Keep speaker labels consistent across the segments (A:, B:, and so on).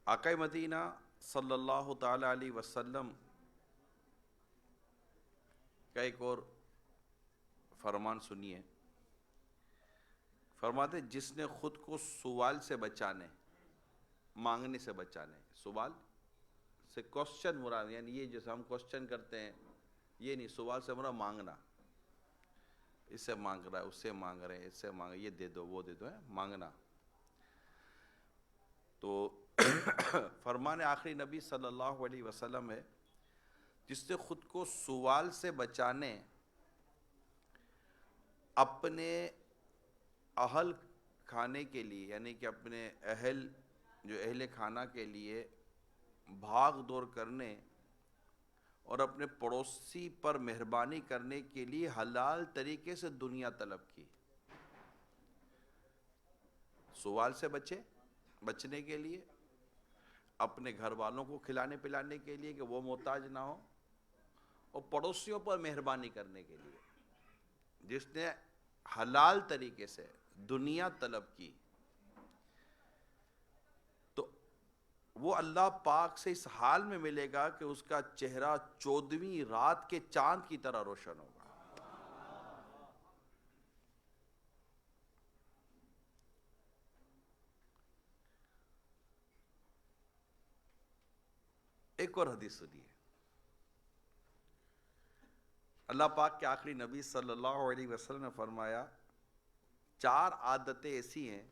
A: آقا مدینہ صلی اللہ تعالی علیہ وسلم کا ایک اور فرمان سنیے. فرماتے جس نے خود کو سوال سے بچانے، مانگنے سے بچانے، سوال سے کوسچن مراد، یعنی یہ جیسے ہم کوسچن کرتے ہیں یہ نہیں، سوال سے مراد مانگنا. اس سے مانگ رہا ہے، اس سے مانگ رہے ہیں، اس سے مانگ، یہ دے دو وہ دے دو، ہے مانگنا. تو فرمان آخری نبی صلی اللہ علیہ وسلم ہے جس سے خود کو سوال سے بچانے، اپنے اہل کھانے کے لیے، یعنی کہ اپنے اہل کھانا کے لیے بھاگ دور کرنے اور اپنے پڑوسی پر مہربانی کرنے کے لیے حلال طریقے سے دنیا طلب کی. سوال سے بچنے کے لیے، اپنے گھر والوں کو کھلانے پلانے کے لیے کہ وہ محتاج نہ ہو، اور پڑوسیوں پر مہربانی کرنے کے لیے. جس نے حلال طریقے سے دنیا طلب کی تو وہ اللہ پاک سے اس حال میں ملے گا کہ اس کا چہرہ 14ویں رات کے چاند کی طرح روشن ہوگا. ایک اور حدیث سنیے. اللہ پاک کے آخری نبی صلی اللہ علیہ وسلم نے فرمایا 4 عادتیں ایسی ہیں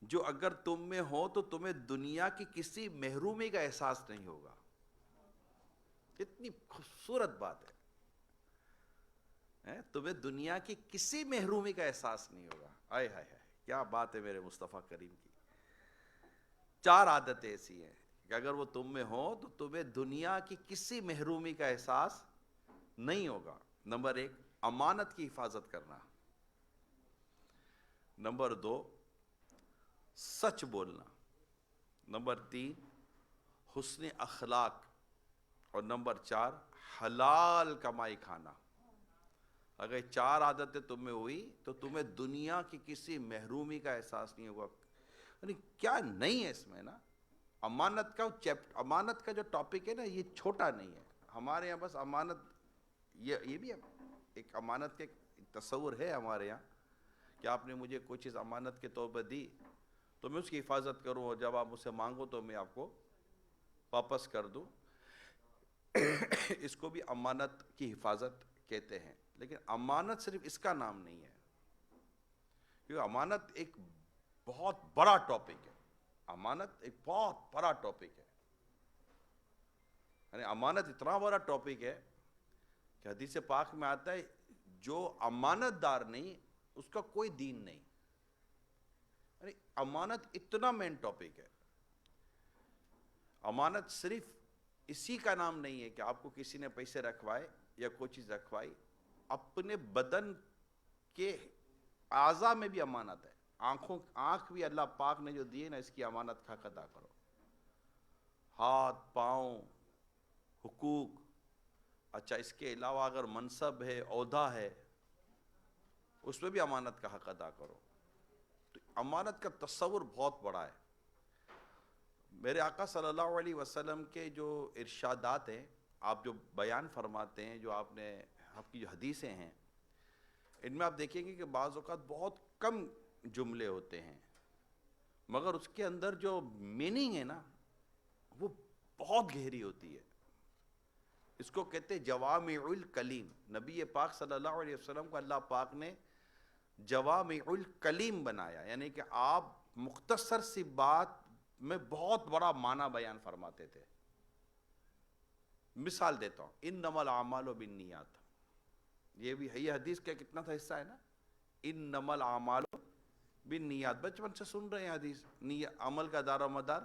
A: جو اگر تم میں ہو تو تمہیں دنیا کی کسی محرومی کا احساس نہیں ہوگا. کتنی خوبصورت بات ہے، تمہیں دنیا کی کسی محرومی کا احساس نہیں ہوگا. آئے ہائے ہائے، کیا بات ہے میرے مصطفیٰ کریم کی. 4 عادتیں ایسی ہیں کہ اگر وہ تم میں ہو تو تمہیں دنیا کی کسی محرومی کا احساس نہیں ہوگا. نمبر 1، امانت کی حفاظت کرنا. نمبر 2، سچ بولنا. نمبر 3، حسن اخلاق. اور نمبر 4، حلال کمائی کھانا. اگر 4 عادتیں تم میں ہوئی تو تمہیں دنیا کی کسی محرومی کا احساس نہیں ہوگا. یعنی کیا نہیں ہے اس میں نا. امانت کا جو ٹاپک ہے نا، یہ چھوٹا نہیں ہے. ہمارے یہاں بس امانت، یہ بھی ایک امانت کے تصور ہے ہمارے یہاں کہ آپ نے مجھے کوئی چیز امانت کے طور پر دی تو میں اس کی حفاظت کروں، اور جب آپ مجھ سے مانگو تو میں آپ کو واپس کر دوں. اس کو بھی امانت کی حفاظت کہتے ہیں. لیکن امانت صرف اس کا نام نہیں ہے، کیونکہ امانت ایک بہت بڑا ٹاپک ہے. امانت ایک بہت بڑا ٹاپک ہے، یعنی امانت اتنا بڑا ٹاپک ہے کہ حدیث پاک میں آتا ہے جو امانت دار نہیں اس کا کوئی دین نہیں. یعنی امانت اتنا مین ٹاپک ہے. امانت صرف اسی کا نام نہیں ہے کہ آپ کو کسی نے پیسے رکھوائے یا کوئی چیز رکھوائی. اپنے بدن کے اعضاء میں بھی امانت ہے. آنکھ بھی اللہ پاک نے جو دی ہے نا، اس کی امانت کا ادا کرو. ہاتھ، پاؤں، حقوق. اچھا، اس کے علاوہ اگر منصب ہے، عہدہ ہے، اس میں بھی امانت کا حق ادا کرو. تو امانت کا تصور بہت بڑا ہے. میرے آقا صلی اللہ علیہ وسلم کے جو ارشادات ہیں، آپ جو بیان فرماتے ہیں، جو آپ کی جو حدیثیں ہیں، ان میں آپ دیکھیں گے کہ بعض اوقات بہت کم جملے ہوتے ہیں، مگر اس کے اندر جو میننگ ہے نا وہ بہت گہری ہوتی ہے. اس کو کہتے جوامع الکلیم. نبی پاک صلی اللہ علیہ وسلم کو اللہ پاک نے جوامع الکلیم بنایا، یعنی کہ آپ مختصر سی بات میں بہت بڑا معنی بیان فرماتے تھے. مثال دیتا ہوں، انما الاعمال بالنیات. یہ حدیث کا کتنا تھا حصہ ہے نا، انما الاعمال بالنیات. بچپن سے سن رہے ہیں حدیث. عمل کا دار و مدار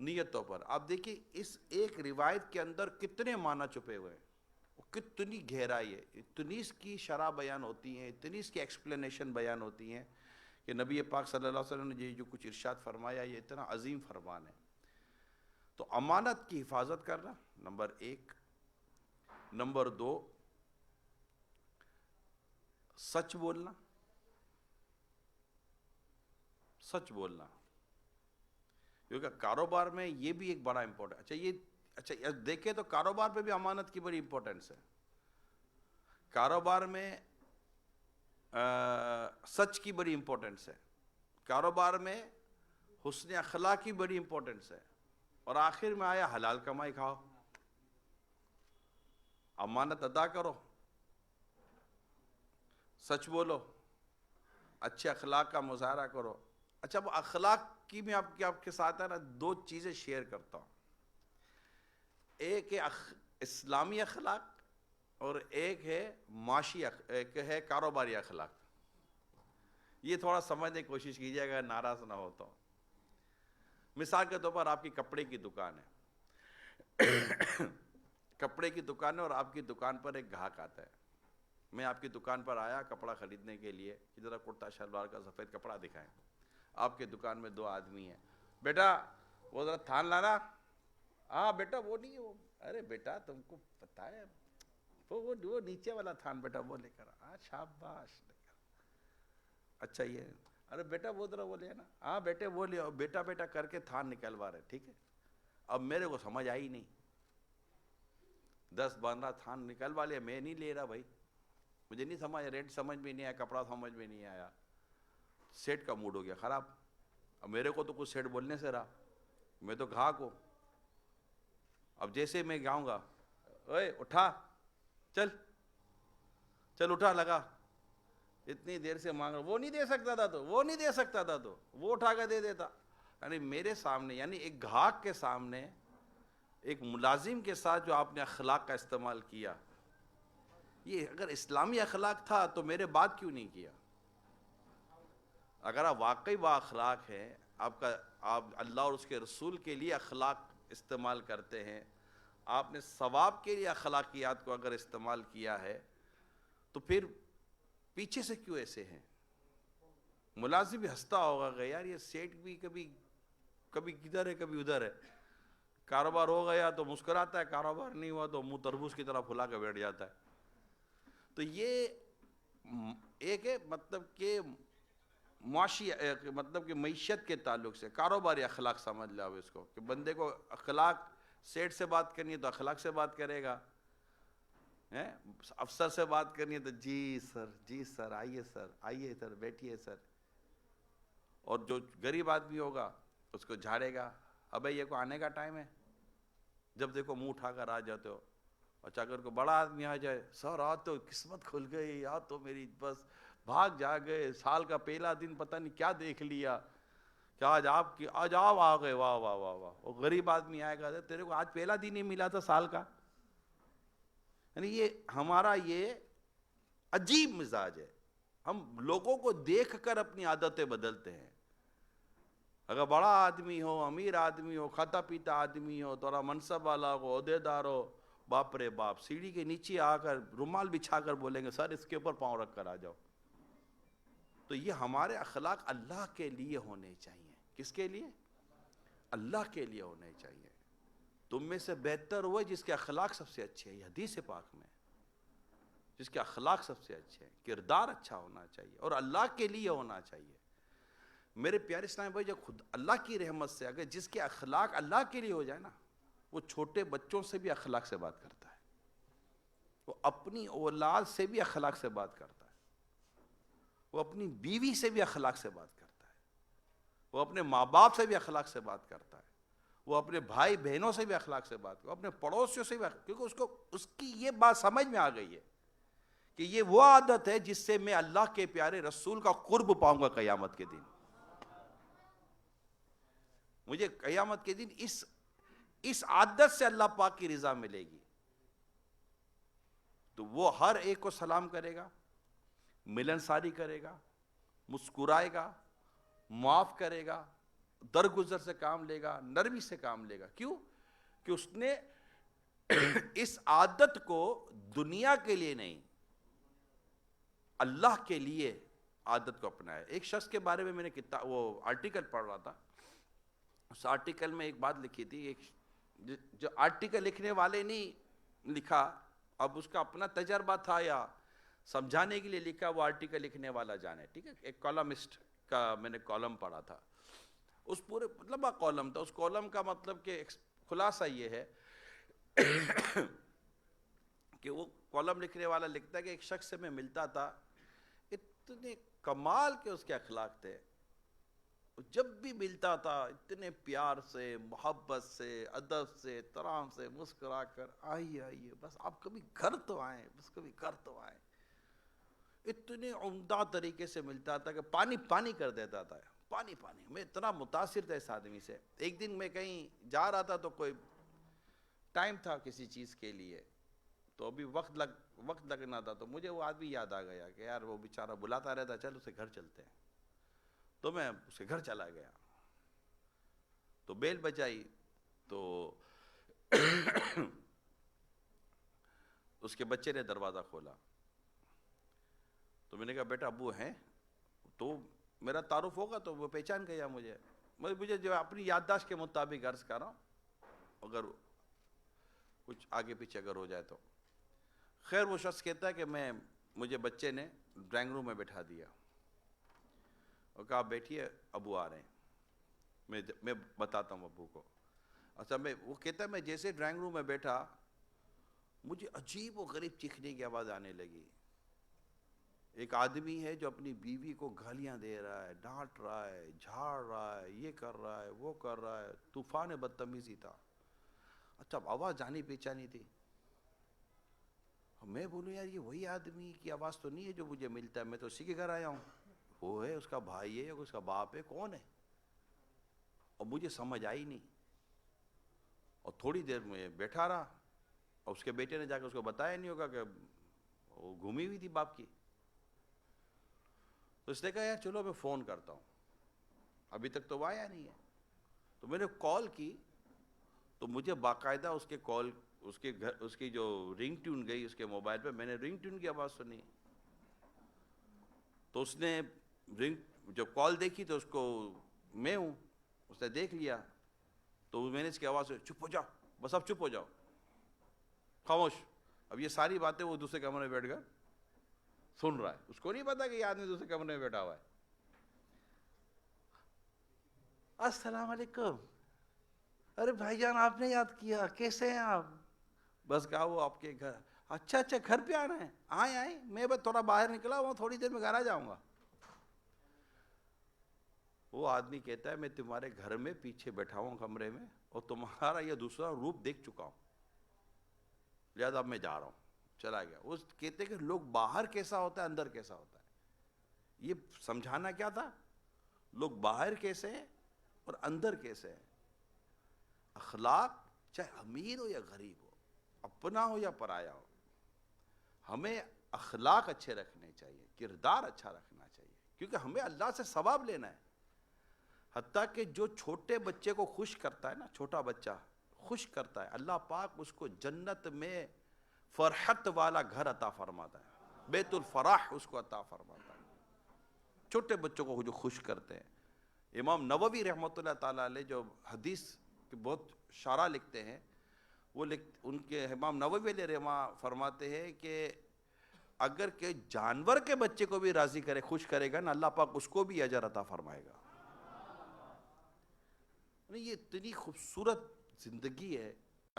A: نیتوں پر. آپ دیکھیں اس ایک روایت کے اندر کتنے معنی چھپے ہوئے ہیں، کتنی گہرائی ہے. اتنی اس کی شرح بیان ہوتی ہیں، اتنی اس کی ایکسپلینیشن بیان ہوتی ہیں کہ نبی پاک صلی اللہ علیہ وسلم نے جو کچھ ارشاد فرمایا یہ اتنا عظیم فرمان ہے. تو امانت کی حفاظت کرنا نمبر 1. نمبر 2، سچ بولنا. کیونکہ کاروبار میں یہ بھی ایک بڑا امپورٹنٹ، اچھا دیکھیں تو کاروبار پہ بھی امانت کی بڑی امپورٹنس ہے. کاروبار میں سچ کی بڑی امپورٹنس ہے. کاروبار میں حسن اخلاق کی بڑی امپورٹنس ہے. اور آخر میں آیا حلال کمائی کھاؤ، امانت ادا کرو، سچ بولو، اچھے اخلاق کا مظاہرہ کرو. اچھا وہ اخلاق کی میں آپ کے ساتھ ہے نا دو چیزیں شیئر کرتا ہوں. ایک ہے اسلامی اخلاق اور ایک ہے معاشی ایک ہے کاروباری اخلاق. یہ تھوڑا سمجھنے کی کوشش کیجیے گا، ناراض نہ ہو تو. مثال کے طور پر آپ کی کپڑے کی دکان ہے، کپڑے کی دکان ہے اور آپ کی دکان پر ایک گاہک آتا ہے. میں آپ کی دکان پر آیا کپڑا خریدنے کے لیے، ذرا کرتا شلوار کا سفید کپڑا دکھائیں. آپ کی دکان میں دو آدمی ہیں. بیٹا وہ ذرا تھان لانا. ہاں بیٹا وہ نہیں، وہ ارے بیٹا تم کو پتہ ہے وہ نیچے والا تھان بیٹا وہ لے کر. شاباش. اچھا یہ ارے بیٹا وہ ذرا وہ لے نا. ہاں بیٹے وہ لے. بیٹا بیٹا کر کے تھان نکلوا رہے. ٹھیک ہے. اب میرے کو سمجھ آئی نہیں، 10-15 تھان نکلوا لیا. میں نہیں لے رہا بھائی، مجھے نہیں سمجھ، ریٹ سمجھ میں نہیں آیا، کپڑا سمجھ میں نہیں آیا. سیٹ کا موڈ ہو گیا خراب. اب میرے کو تو کچھ سیٹ بولنے سے رہا، میں تو گاہک ہوں. اب جیسے میں جاؤں گا، اوے اٹھا، چل اٹھا لگا. اتنی دیر سے مانگ رہا، وہ نہیں دے سکتا تھا تو وہ اٹھا کے دے دیتا. یعنی میرے سامنے، یعنی ایک گاہک کے سامنے ایک ملازم کے ساتھ جو آپ نے اخلاق کا استعمال کیا، یہ اگر اسلامی اخلاق تھا تو میرے بات کیوں نہیں کیا؟ اگر آپ واقعی با اخلاق ہیں، آپ اللہ اور اس کے رسول کے لیے اخلاق استعمال کرتے ہیں، آپ نے ثواب کے لیے اخلاقیات کو اگر استعمال کیا ہے، تو پھر پیچھے سے کیوں ایسے ہیں؟ ملازم بھی ہنستا ہوگا کہ یار یہ سیٹ بھی کبھی کدھر ہے کبھی ادھر ہے. کاروبار ہو گیا تو مسکراتا ہے، کاروبار نہیں ہوا تو منہ تربوز کی طرح پھلا کے بیٹھ جاتا ہے. تو یہ ایک ہے مطلب کہ معاشی، مطلب کہ معیشت کے تعلق سے کاروباری اخلاق سمجھ لو اس کو، کہ بندے کو اخلاق، سیٹ سے بات کرنی ہے تو اخلاق سے بات کرے گا، افسر سے بات کرنی ہے تو جی سر آئیے سر بیٹھیے سر. اور جو غریب آدمی ہوگا اس کو جھاڑے گا، ابے یہ کو آنے کا ٹائم ہے. جب دیکھو منہ اٹھا کر آ جاتے ہو. اچھا اگر کوئی بڑا آدمی آ جائے، سر آج تو قسمت کھل گئی، آج تو میری بس بھاگ جا گئے، سال کا پہلا دن پتہ نہیں کیا دیکھ لیا کہ آج آپ آ گئے، واہ واہ واہ واہ. وہ غریب آدمی آئے گا، تیرے کو آج پہلا دن ہی ملا تھا سال کا. یعنی یہ ہمارا یہ عجیب مزاج ہے. ہم لوگوں کو دیکھ کر اپنی عادتیں بدلتے ہیں. اگر بڑا آدمی ہو، امیر آدمی ہو، کھاتا پیتا آدمی ہو، تھوڑا منصب والا ہو، عہدے دار ہو، باپ رے باپ، سیڑھی کے نیچے آ کر رومال بچھا کر بولیں گے سر اس کے اوپر پاؤں رکھ کر آ جاؤ. تو یہ ہمارے اخلاق اللہ کے لیے ہونے چاہیے. کس کے لیے؟ اللہ کے لیے ہونے چاہیے. تم میں سے بہتر ہوئے جس کے اخلاق سب سے اچھے ہیں. یہ حدیث پاک میں جس کے اخلاق سب سے اچھے ہیں، کردار اچھا ہونا چاہیے اور اللہ کے لیے ہونا چاہیے. میرے پیارے اسلام بھائی، جب خود اللہ کی رحمت سے اگر جس کے اخلاق اللہ کے لیے ہو جائے نا، وہ چھوٹے بچوں سے بھی اخلاق سے بات کرتا ہے، وہ اپنی اولاد سے بھی اخلاق سے بات کرتا ہے، وہ اپنی بیوی سے بھی اخلاق سے بات کرتا ہے، وہ اپنے ماں باپ سے بھی اخلاق سے بات کرتا ہے، وہ اپنے بھائی بہنوں سے بھی اخلاق سے بات کرتا ہے، اپنے پڑوسیوں سے بھی، کیونکہ اس کی یہ بات سمجھ میں آ گئی ہے کہ یہ وہ عادت ہے جس سے میں اللہ کے پیارے رسول کا قرب پاؤں گا قیامت کے دن. مجھے قیامت کے دن اس عادت سے اللہ پاک کی رضا ملے گی. تو وہ ہر ایک کو سلام کرے گا، ملنساری کرے گا، مسکرائے گا، معاف کرے گا، درگزر سے کام لے گا، نرمی سے کام لے گا. کیوں؟ کہ اس نے اس عادت کو دنیا کے لیے نہیں، اللہ کے لیے عادت کو اپنایا. ایک شخص کے بارے میں میں نے وہ آرٹیکل پڑھ رہا تھا. اس آرٹیکل میں ایک بات لکھی تھی، جو آرٹیکل لکھنے والے نہیں لکھا، اب اس کا اپنا تجربہ تھا یا سمجھانے کے لیے لکھا، وہ آرٹیکل لکھنے والا جانے. ٹھیک ہے، ایک کالمسٹ کا میں نے کالم پڑھا تھا. اس پورے لمبا کالم تھا، اس کالم کا مطلب کہ خلاصہ یہ ہے کہ وہ کالم لکھنے والا لکھتا ہے کہ ایک شخص سے میں ملتا تھا، اتنے کمال کے اس کے اخلاق تھے، جب بھی ملتا تھا اتنے پیار سے، محبت سے، ادب سے، احترام سے، مسکرا کر آئیے آئیے، بس آپ کبھی گھر تو آئیں، بس کبھی گھر تو آئیں، اتنے عمدہ طریقے سے ملتا تھا کہ پانی پانی کر دیتا تھا، پانی پانی. میں اتنا متاثر تھا اس آدمی سے. ایک دن میں کہیں جا رہا تھا تو کوئی ٹائم تھا کسی چیز کے لیے، تو ابھی وقت لگنا تھا، تو مجھے وہ آدمی یاد آ گیا کہ یار وہ بیچارہ بلاتا رہتا، چل اسے گھر چلتے ہیں. تو میں اس کے گھر چلا گیا، تو بیل بجائی، تو اس کے بچے نے دروازہ کھولا، تو میں نے کہا بیٹا ابو ہیں؟ تو میرا تعارف ہوگا تو وہ پہچان گیا مجھے جو اپنی یادداشت کے مطابق عرض کر رہا ہوں، اگر کچھ آگے پیچھے اگر ہو جائے تو. خیر وہ شخص کہتا ہے کہ مجھے بچے نے ڈرائنگ روم میں بٹھا دیا اور کہا بیٹھیے ابو آ رہے ہیں، میں بتاتا ہوں ابو کو. اچھا وہ کہتا ہے میں جیسے ڈرائنگ روم میں بیٹھا، مجھے عجیب و غریب چیخنے کی آواز آنے لگی. ایک آدمی ہے جو اپنی بیوی کو گالیاں دے رہا ہے، ڈانٹ رہا ہے، جھاڑ رہا ہے، یہ کر رہا ہے، وہ کر رہا ہے، طوفان بدتمیزی تھا. اچھا آواز جانی پہچانی تھی. میں بولوں یار یہ وہی آدمی کی آواز تو نہیں ہے جو مجھے ملتا ہے، میں تو اسی کے گھر آیا ہوں. وہ ہے، اس کا بھائی ہے یا اس کا باپ ہے، کون ہے؟ اور مجھے سمجھ آئی نہیں، اور تھوڑی دیر میں بیٹھا رہا، اور اس کے بیٹے نے جا کے اس کو بتایا نہیں ہوگا کہ وہ گھومی ہوئی تھی باپ کی. تو اس نے کہا یار چلو میں فون کرتا ہوں، ابھی تک تو وہ آیا نہیں ہے. تو میں نے کال کی، تو مجھے باقاعدہ اس کی جو رنگ ٹیون گئی اس کے موبائل پہ، میں نے رنگ ٹیون کی آواز سنی. تو اس نے جب کال دیکھی تو اس کو میں ہوں، اس نے دیکھ لیا، تو میں نے اس کی آواز سے چپ ہو جاؤ، بس اب چپ ہو جاؤ، خاموش. اب یہ ساری باتیں وہ دوسرے کمرے میں بیٹھ کر سن رہا ہے، اس کو نہیں پتا کہ یہ آدمی دوسرے کمرے میں بیٹھا ہوا ہے. السلام علیکم، ارے بھائی جان آپ نے یاد کیا، کیسے ہیں آپ؟ بس کہا وہ آپ کے گھر، اچھا گھر پہ آنا ہے، آئیں میں بس تھوڑا باہر نکلا ہوں، تھوڑی دیر میں گھر آ جاؤں گا. وہ آدمی کہتا ہے میں تمہارے گھر میں پیچھے بیٹھا ہوں کمرے میں، اور تمہارا یہ دوسرا روپ دیکھ چکا ہوں، لہذا اب میں جا رہا ہوں. چلا گیا. وہ کہتے ہیں کہ لوگ باہر کیسا ہوتا ہے اندر کیسا ہوتا ہے، یہ سمجھانا کیا تھا. لوگ باہر کیسے ہیں اور اندر کیسے ہیں. اخلاق چاہے امیر ہو یا غریب ہو، اپنا ہو یا پرایا ہو، ہمیں اخلاق اچھے رکھنے چاہیے، کردار اچھا رکھنا چاہیے، کیونکہ ہمیں اللہ سے ثواب لینا ہے. حتیٰ کہ جو چھوٹے بچے کو خوش کرتا ہے نا، چھوٹا بچہ خوش کرتا ہے، اللہ پاک اس کو جنت میں فرحت والا گھر عطا فرماتا ہے، بیت الفرح اس کو عطا فرماتا ہے. چھوٹے بچوں کو جو خوش کرتے ہیں. امام نووی رحمۃ اللہ تعالیٰ علیہ جو حدیث کے بہت شارح لکھتے ہیں، ان کے امام نووی علیہ رحمہ فرماتے ہیں کہ اگر کہ جانور کے بچے کو بھی راضی کرے، خوش کرے گا نا، اللہ پاک اس کو بھی اجر عطا فرمائے گا. یہ اتنی خوبصورت زندگی ہے،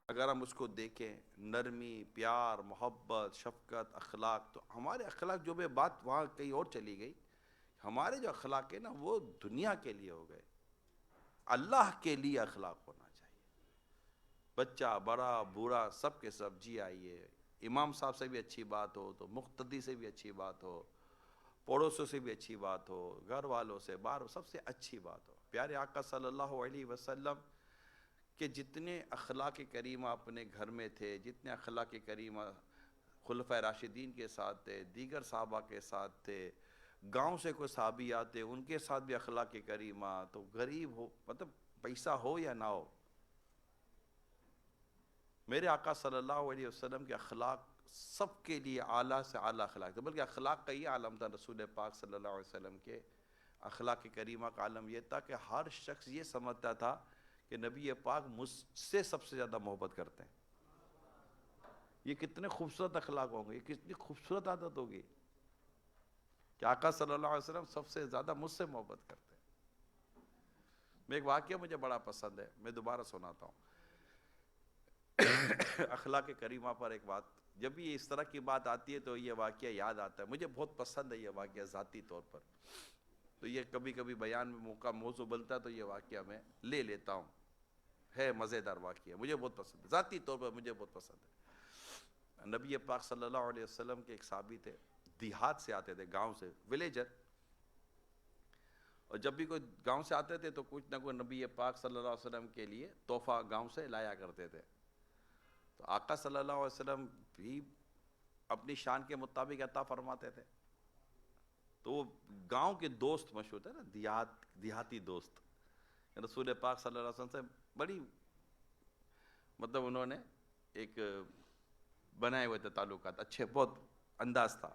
A: اگر ہم اس کو دیکھیں، نرمی، پیار، محبت، شفقت، اخلاق. تو ہمارے اخلاق جو میں بات وہاں کہیں اور چلی گئی، ہمارے جو اخلاق ہیں نا وہ دنیا کے لیے ہو گئے، اللہ کے لیے اخلاق ہونا چاہیے. بچہ بڑا بوڑھا سب کے سب جی آئیے، امام صاحب سے بھی اچھی بات ہو تو مقتدی سے بھی اچھی بات ہو، پڑوسوں سے بھی اچھی بات ہو، گھر والوں سے، باہر سب سے اچھی بات ہو. پیارے آقا صلی اللہ علیہ وسلم کہ جتنے اخلاق کریمہ اپنے گھر میں تھے، جتنے اخلاق کریمہ خلفۂ راشدین کے ساتھ تھے، دیگر صحابہ کے ساتھ تھے، گاؤں سے کوئی صحابی آتے ان کے ساتھ بھی اخلاق کریمہ. تو غریب ہو، مطلب پیسہ ہو یا نہ ہو، میرے آقا صلی اللہ علیہ وسلم کے اخلاق سب کے لیے اعلیٰ سے اعلیٰ اخلاق تھے. بلکہ اخلاق کا یہ عالم تھا رسول پاک صلی اللہ علیہ وسلم کے اخلاق کریمہ کا عالم یہ تھا کہ ہر شخص یہ سمجھتا تھا کہ نبی پاک مجھ سے سب سے زیادہ محبت کرتے ہیں. یہ کتنے خوبصورت اخلاق ہوں گے، یہ کتنی خوبصورت عادت ہوگی کہ آقا صلی اللہ علیہ وسلم سب سے زیادہ مجھ سے محبت کرتے ہیں. میں ایک واقعہ مجھے بڑا پسند ہے، میں دوبارہ سناتا ہوں۔ اخلاق کریمہ پر ایک بات، جب بھی اس طرح کی بات آتی ہے تو یہ واقعہ یاد آتا ہے، مجھے بہت پسند ہے یہ واقعہ ذاتی طور پر، تو یہ کبھی کبھی بیان میں موضوع بنتا ہے تو یہ واقعہ میں لے لیتا ہوں، ہے مزیدار واقعہ، مجھے بہت پسند ہے، ذاتی طور پر مجھے بہت پسند ہے۔ نبی پاک صلی اللہ علیہ وسلم کے ایک صحابی تھے، دیہات سے آتے تھے، گاؤں سے، ولیجر، اور جب بھی کوئی گاؤں سے آتے تھے تو کچھ نہ کوئی نبی پاک صلی اللہ علیہ وسلم کے لیے تحفہ گاؤں سے لایا کرتے تھے۔ تو آقا صلی اللہ علیہ وسلم بھی اپنی شان کے مطابق عطا فرماتے تھے۔ تو وہ گاؤں کے دوست مشہور تھے نا، دیہاتی دوست، رسول پاک صلی اللہ علیہ وسلم سے بڑی مطلب انہوں نے ایک بنائے ہوئے تھے تعلقات، اچھے بہت انداز تھا۔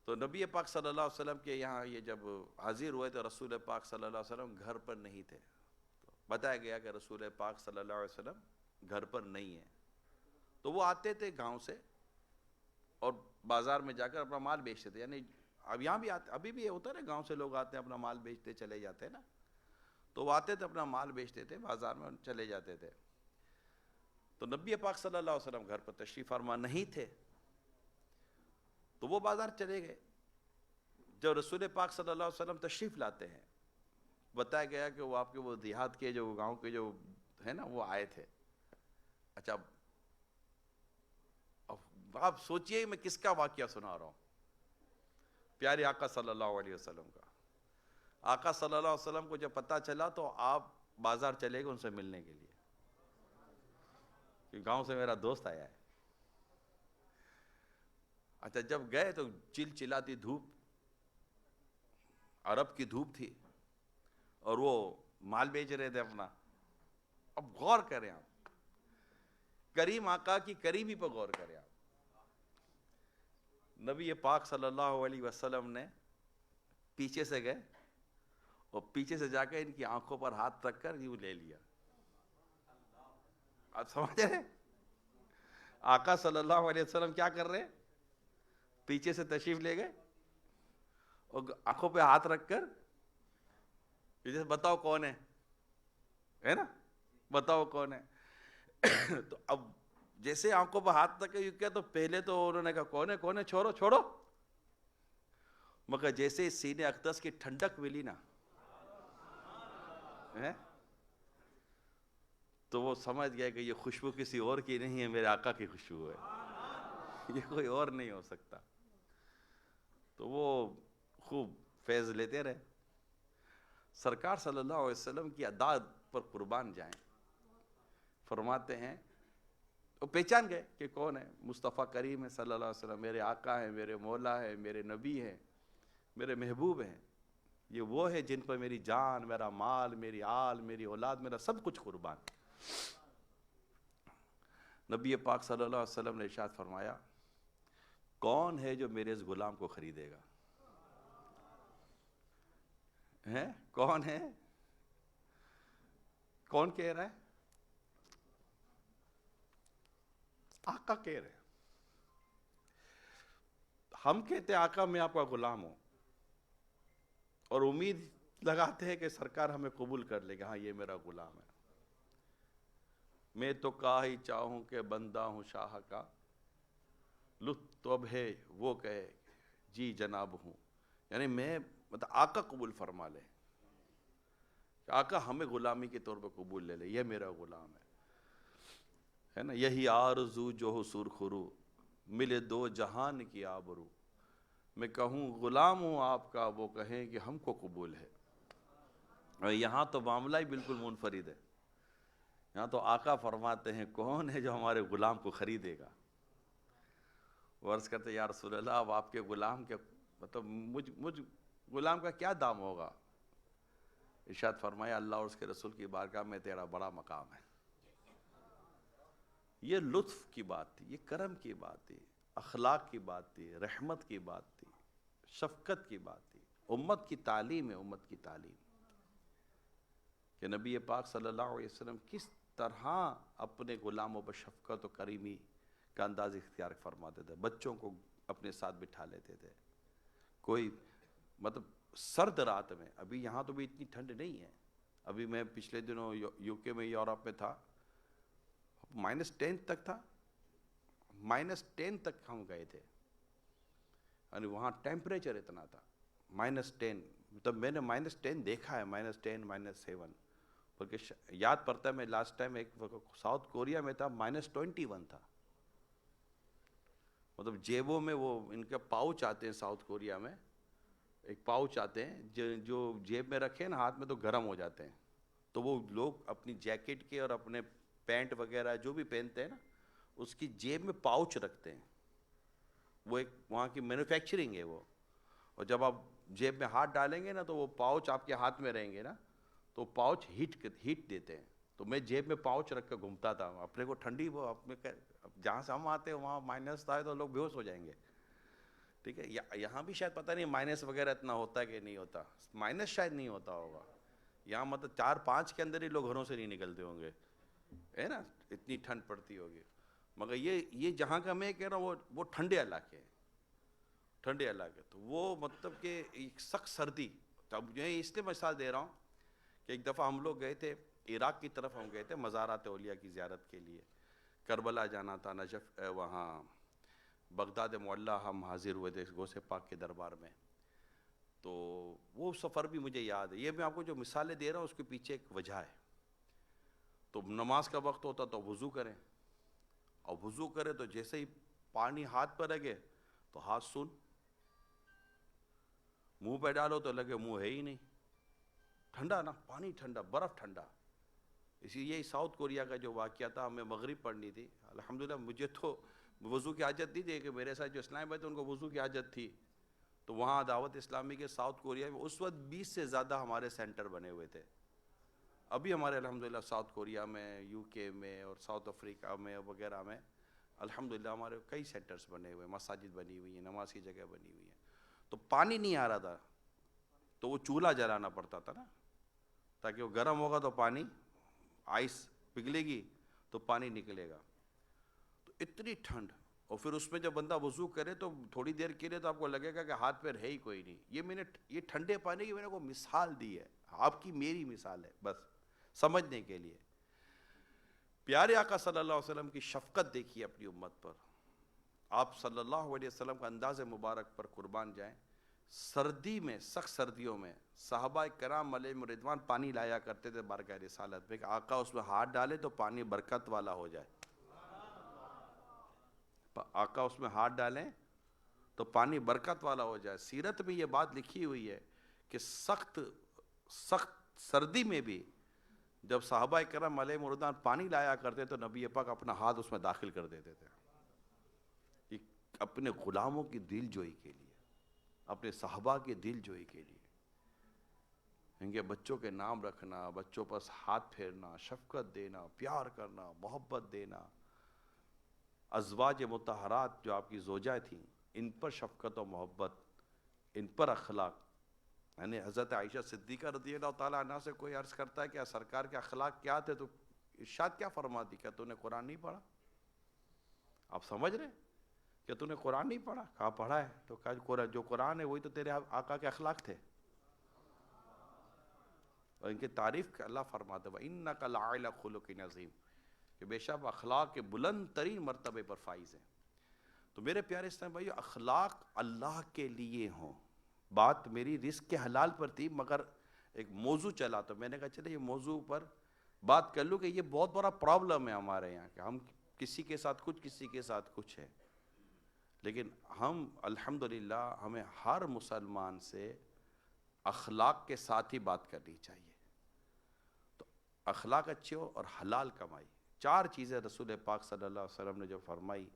A: تو نبی پاک صلی اللہ علیہ وسلم کے یہاں یہ جب حاضر ہوئے تو رسول پاک صلی اللہ علیہ وسلم گھر پر نہیں تھے، بتایا گیا کہ رسول پاک صلی اللہ علیہ وسلم گھر پر نہیں ہے۔ تو وہ آتے تھے گاؤں سے اور بازار میں جا کر اپنا مال بیچتے تھے، یعنی اب یہاں بھی آتے، ابھی بھی یہ ہوتا ہے نا، گاؤں سے لوگ آتے ہیں اپنا مال بیچتے چلے جاتے ہیں نا، تو وہ آتے تھے اپنا مال بیچتے تھے، بازار میں چلے جاتے تھے۔ تو نبی پاک صلی اللہ علیہ وسلم گھر پر تشریف فرما نہیں تھے، تو وہ بازار چلے گئے۔ جب رسول پاک صلی اللہ علیہ وسلم تشریف لاتے ہیں، بتایا گیا کہ وہ آپ کے وہ دیہات کے جو گاؤں کے جو ہے نا وہ آئے تھے۔ اچھا اب آپ سوچئے میں کس کا واقعہ سنا رہا ہوں، پیارے آقا صلی اللہ علیہ وسلم کا۔ آقا صلی اللہ علیہ وسلم کو جب پتہ چلا تو آپ بازار چلے گئے ان سے ملنے کے لیے، کہ گاؤں سے میرا دوست آیا ہے۔ اچھا جب گئے تو چلاتی دھوپ، عرب کی دھوپ تھی، اور وہ مال بیچ رہے تھے اپنا۔ اب غور کریں آپ، کریم آقا کی کریمی پر غور کریں آپ۔ نبی پاک صلی اللہ علیہ وسلم نے پیچھے سے گئے اور پیچھے سے جا کے ان کی آنکھوں پر ہاتھ رکھ کر یوں لے لیا۔ آپ سمجھ رہے ہیں آقا صلی اللہ علیہ وسلم کیا کر رہے ہیں؟ پیچھے سے تشریف لے گئے اور آنکھوں پہ ہاتھ رکھ کر جیسے بتاؤ کون ہے نا، بتاؤ کون ہے۔ تو اب جیسے آنکھوں پہ ہاتھ رکھ کے کیا، تو پہلے تو انہوں نے کہا کون ہے چھوڑو، مگر جیسے سینے اقدس کی ٹھنڈک ملی نا، تو وہ سمجھ گیا کہ یہ خوشبو کسی اور کی نہیں ہے، میرے آقا کی خوشبو ہے، یہ کوئی اور نہیں ہو سکتا۔ تو وہ خوب فیض لیتے رہے۔ سرکار صلی اللہ علیہ وسلم کی ادا پر قربان جائیں، فرماتے ہیں وہ پہچان گئے کہ کون ہے، مصطفیٰ کریم ہے صلی اللہ علیہ وسلم، میرے آقا ہیں، میرے مولا ہیں، میرے نبی ہیں، میرے محبوب ہیں، یہ وہ ہے جن پر میری جان، میرا مال، میری آل، میری اولاد، میرا سب کچھ قربان۔ نبی پاک صلی اللہ علیہ وسلم نے ارشاد فرمایا، کون ہے جو میرے اس غلام کو خریدے گا؟ کون ہے؟ کون کہہ رہا ہے؟ آقا کہہ رہے ہیں۔ ہم کہتے ہیں آقا میں آپ کا غلام ہوں، اور امید لگاتے ہیں کہ سرکار ہمیں قبول کر لے گا، ہاں یہ میرا غلام ہے۔ میں تو کا ہی چاہوں کہ بندہ ہوں شاہ کا، لطف تو اب ہے وہ کہے جی جناب ہوں، یعنی میں مطلب آقا قبول فرما لے، آقا ہمیں غلامی کے طور پر قبول لے لے، یہ میرا غلام ہے نا۔ یہی آرزو جو ہو سرخرو، ملے دو جہان کی آبرو، میں کہوں غلام ہوں آپ کا، وہ کہیں کہ ہم کو قبول ہے۔ اور یہاں تو معاملہ ہی بالکل منفرد ہے، یہاں تو آقا فرماتے ہیں کون ہے جو ہمارے غلام کو خریدے گا؟ وہ عرض کرتے یا رسول اللہ، اب آپ کے غلام کے مطلب مجھ غلام کا کیا دام ہوگا؟ ارشاد فرمایا اللہ اور اس کے رسول کی بارگاہ میں تیرا بڑا مقام ہے۔ یہ لطف کی بات تھی، یہ کرم کی بات تھی، اخلاق کی بات تھی، رحمت کی بات تھی، شفقت کی بات تھی، امت کی تعلیم ہے، امت کی تعلیم کہ نبی پاک صلی اللہ علیہ وسلم کس طرح اپنے غلاموں پر شفقت و کریمی کا انداز اختیار فرماتے تھے۔ بچوں کو اپنے ساتھ بٹھا لیتے تھے، کوئی مطلب سرد رات میں. ابھی یہاں تو بھی اتنی ٹھنڈ نہیں ہے. ابھی میں پچھلے دنوں یو کے میں یورپ میں تھا, -10 تک تھا, -10 تک ہم گئے تھے. یعنی وہاں ٹیمپریچر اتنا تھا -10. تب میں نے -10 دیکھا ہے, -10 -7. بلکہ یاد پڑتا ہے میں لاسٹ ٹائم ایک ساؤتھ کوریا میں تھا, -21 تھا. مطلب جیبوں میں وہ ان کے پاؤچ آتے ہیں ساؤتھ کوریا میں, ایک پاؤچ آتے ہیں جو جیب میں رکھے نا ہاتھ میں تو گرم ہو جاتے ہیں. تو وہ لوگ اپنی جیکٹ کے اور اپنے پینٹ وغیرہ جو بھی پہنتے ہیں نا اس کی جیب میں پاؤچ رکھتے ہیں. وہ ایک وہاں کی مینوفیکچرنگ ہے وہ. اور جب آپ جیب میں ہاتھ ڈالیں گے نا تو وہ پاؤچ آپ کے ہاتھ میں رہیں گے نا تو پاؤچ ہیٹ دیتے ہیں. تو میں جیب میں پاؤچ رکھ کے گھومتا تھا. اپنے کو ٹھنڈی وہ اپنے جہاں سے ہم آتے ہیں وہاں مائنس تھا تو لوگ بے ہوش ہو جائیں گے. ٹھیک ہے, یہاں بھی شاید پتہ نہیں مائنس وغیرہ اتنا ہوتا ہے کہ نہیں ہوتا. مائنس شاید نہیں ہوتا ہوگا یہاں, مطلب 4-5 کے اندر ہی لوگ گھروں سے نہیں نکلتے ہوں گے, ہے نا, اتنی ٹھنڈ پڑتی ہوگی. مگر یہ جہاں کا میں کہہ رہا ہوں وہ ٹھنڈے علاقے ہیں, ٹھنڈے علاقے. تو وہ مطلب کہ ایک سخت سردی. اب میں اس لیے مثال دے رہا ہوں کہ ایک دفعہ ہم لوگ گئے تھے عراق کی طرف, ہم گئے تھے مزارات اولیاء کی زیارت کے لیے. کربلا جانا تھا, نجف, وہاں بغداد معلیٰ ہم حاضر ہوئے تھے غوث پاک کے دربار میں. تو وہ سفر بھی مجھے یاد ہے. یہ میں آپ کو جو مثالیں دے رہا ہوں اس کے پیچھے ایک وجہ ہے. تو نماز کا وقت ہوتا تو وضو کریں, اور وضو کریں تو جیسے ہی پانی ہاتھ پر لگے تو ہاتھ سن, منہ پہ ڈالو تو لگے منہ ہے ہی نہیں. ٹھنڈا نا, پانی ٹھنڈا, برف ٹھنڈا. اسی لیے ساؤتھ کوریا کا جو واقعہ تھا, ہمیں مغرب پڑھنی تھی. الحمدللہ مجھے تو وضو کی حاجت نہیں تھی کہ میرے ساتھ جو اسلام بھائی تھے ان کو وضو کی حاجت تھی. تو وہاں دعوت اسلامی کے ساؤتھ کوریا میں اس وقت 20 سے زیادہ ہمارے سینٹر بنے ہوئے تھے. ابھی ہمارے الحمدللہ ساؤتھ کوریا میں, یو کے میں اور ساؤتھ افریقہ میں وغیرہ میں الحمدللہ ہمارے کئی سینٹرز بنے ہوئے ہیں, مساجد بنی ہوئی ہیں, نماز کی جگہ بنی ہوئی ہیں. تو پانی نہیں آ رہا تھا تو وہ چولہا جلانا پڑتا تھا نا, تاکہ وہ گرم ہوگا تو پانی, آئس پگھلے گی تو پانی نکلے گا. تو اتنی ٹھنڈ, اور پھر اس میں جب بندہ وضو کرے تو تھوڑی دیر کے لیے تو آپ کو لگے گا کہ ہاتھ پیر ہے ہی کوئی نہیں. یہ ٹھنڈے پانی کی میں نے کو مثال دی ہے, آپ کی میری مثال ہے بس سمجھنے کے لیے. پیارے آقا صلی اللہ علیہ وسلم کی شفقت دیکھیے اپنی امت پر. آپ صلی اللہ علیہ وسلم کا انداز مبارک پر قربان جائیں. سردی میں, سخت سردیوں میں صحابہ کرام علیہم رضوان پانی لایا کرتے تھے بارگاہ رسالت میں کہ آقا اس میں ہاتھ ڈالے تو پانی برکت والا ہو جائے. آقا اس میں ہاتھ ڈالیں تو پانی برکت والا ہو جائے. سیرت میں یہ بات لکھی ہوئی ہے کہ سخت سردی میں بھی جب صحابہ کرام علیہم رضوان پانی لایا کرتے تو نبی پاک اپنا ہاتھ اس میں داخل کر دیتے تھے, اپنے غلاموں کی دل جوئی کے لیے, اپنے صحابہ کے دل جوئی کے لیے. ان کے بچوں کے نام رکھنا, بچوں پر ہاتھ پھیرنا, شفقت دینا, پیار کرنا, محبت دینا. ازواج مطہرات جو آپ کی زوجہ تھیں ان پر شفقت و محبت, ان پر اخلاق. یعنی حضرت عائشہ صدیقہ رضی اللہ تعالیٰ عنہ سے کوئی عرض کرتا ہے کہ سرکار کے اخلاق کیا تھے, تو ارشاد کیا فرماتی, کیا تو نے قرآن نہیں پڑھا؟ آپ سمجھ رہے کہ تو نے قرآن نہیں پڑھا؟ کہا پڑھا ہے. تو کہا جو قرآن ہے وہی تو تیرے آقا کے اخلاق تھے. اور ان کی تعریف اللہ فرماتا ہے وَإِنَّكَ لَعَلَىٰ خُلُقٍ عَظِيمٍ, کہ بے شک اخلاق کے بلند ترین مرتبے پر فائز ہیں. تو میرے پیارے اسلام بھائیو, اخلاق اللہ کے لیے ہوں. بات میری رزق کے حلال پر تھی مگر ایک موضوع چلا تو میں نے کہا چلے یہ موضوع پر بات کر لوں کہ یہ بہت بڑا پرابلم ہے ہمارے یہاں کہ ہم کسی کے ساتھ کچھ, کسی کے ساتھ کچھ ہے. لیکن ہم الحمدللہ ہمیں ہر مسلمان سے اخلاق کے ساتھ ہی بات کرنی چاہیے. تو اخلاق اچھے ہو اور حلال کمائی, 4 چیزیں رسول پاک صلی اللہ علیہ وسلم نے جو فرمائی,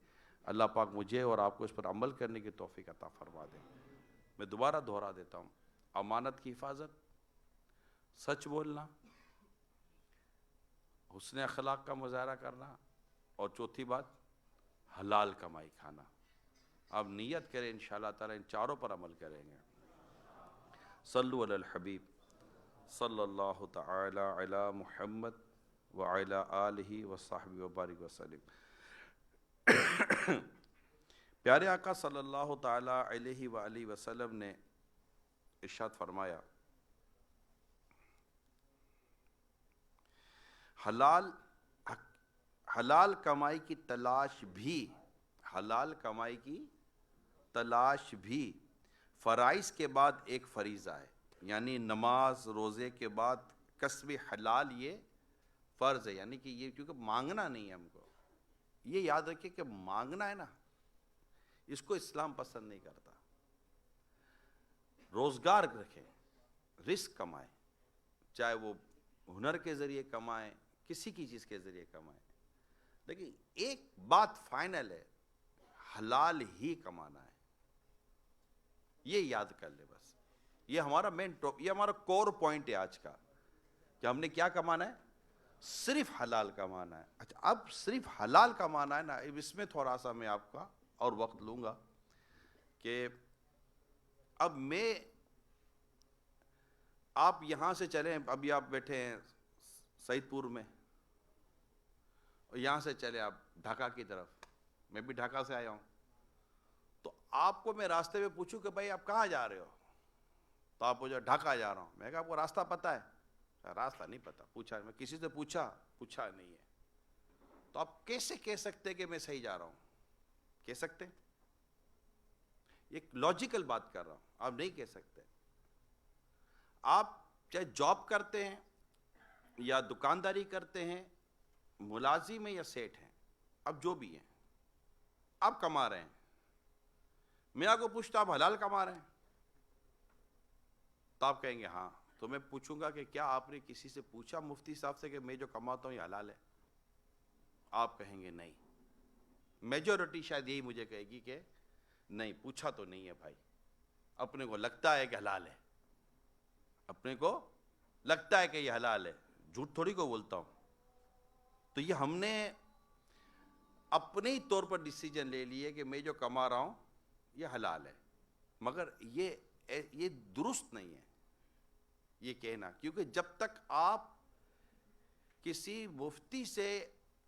A: اللہ پاک مجھے اور آپ کو اس پر عمل کرنے کی توفیق عطا فرما دیں. میں دوبارہ دہرا دیتا ہوں, امانت کی حفاظت, سچ بولنا, حسن اخلاق کا مظاہرہ کرنا, اور چوتھی بات حلال کمائی کھانا. آپ نیت کریں انشاءاللہ تعالی ان 4 پر عمل کریں گے. صلو علی الحبیب صلی اللہ تعالی علی محمد وعلی آلہ وصحبہ وبارک وسلم. پیارے آقا صلی اللہ تعالی علیہ وآلہ وسلم نے ارشاد فرمایا حلال کمائی کی تلاش بھی فرائض کے بعد ایک فریضہ ہے، یعنی نماز روزے کے بعد کسب حلال یہ فرض ہے، یعنی کہ یہ کیونکہ مانگنا نہیں ہے ہم کو، یہ یاد رکھیں کہ مانگنا ہے نا، اس کو اسلام پسند نہیں کرتا۔ روزگار رکھیں، رزق کمائیں، چاہے وہ ہنر کے ذریعے کمائیں، کسی کی چیز کے ذریعے کمائیں، لیکن ایک بات فائنل ہے، حلال ہی کمانا ہے، یہ یاد کر لے بس۔ یہ ہمارا یہ ہمارا کور پوائنٹ ہے آج کا، کہ ہم نے کیا کمانا ہے؟ صرف حلال کمانا ہے۔ اچھا، اب صرف حلال کمانا ہے نا، اس میں تھوڑا سا میں آپ کا اور وقت لوں گا کہ اب آپ یہاں سے چلیں، ابھی آپ بیٹھے ہیں سعید پور میں، اور یہاں سے چلے آپ ڈھاکہ کی طرف، میں بھی ڈھاکہ سے آیا ہوں، تو آپ کو میں راستے میں پوچھوں کہ بھائی آپ کہاں جا رہے ہو، تو آپ مجھے ڈھاکہ جا رہا ہوں، میں کہا آپ کو راستہ پتہ ہے؟ راستہ نہیں پتہ، پوچھا، میں کسی سے پوچھا نہیں ہے، تو آپ کیسے کہہ سکتے کہ میں صحیح جا رہا ہوں؟ کہہ سکتے؟ ایک لاجیکل بات کر رہا ہوں، آپ نہیں کہہ سکتے۔ آپ چاہے جاب کرتے ہیں یا دکانداری کرتے ہیں، ملازم ہیں یا سیٹ ہیں، اب جو بھی ہیں، آپ کما رہے ہیں، میں آپ کو پوچھتا آپ حلال کما رہے ہیں؟ تو آپ کہیں گے ہاں، تو میں پوچھوں گا کہ کیا آپ نے کسی سے پوچھا مفتی صاحب سے کہ میں جو کماتا ہوں یہ حلال ہے؟ آپ کہیں گے نہیں۔ میجورٹی شاید یہی مجھے کہے گی کہ نہیں، پوچھا تو نہیں ہے بھائی، اپنے کو لگتا ہے کہ حلال ہے، اپنے کو لگتا ہے کہ یہ حلال ہے، جھوٹ تھوڑی کو بولتا ہوں۔ تو یہ ہم نے اپنے ہی طور پر ڈیسیجن لے لیے کہ میں جو کما رہا ہوں یہ حلال ہے، مگر یہ درست نہیں ہے یہ کہنا، کیونکہ جب تک آپ کسی مفتی سے،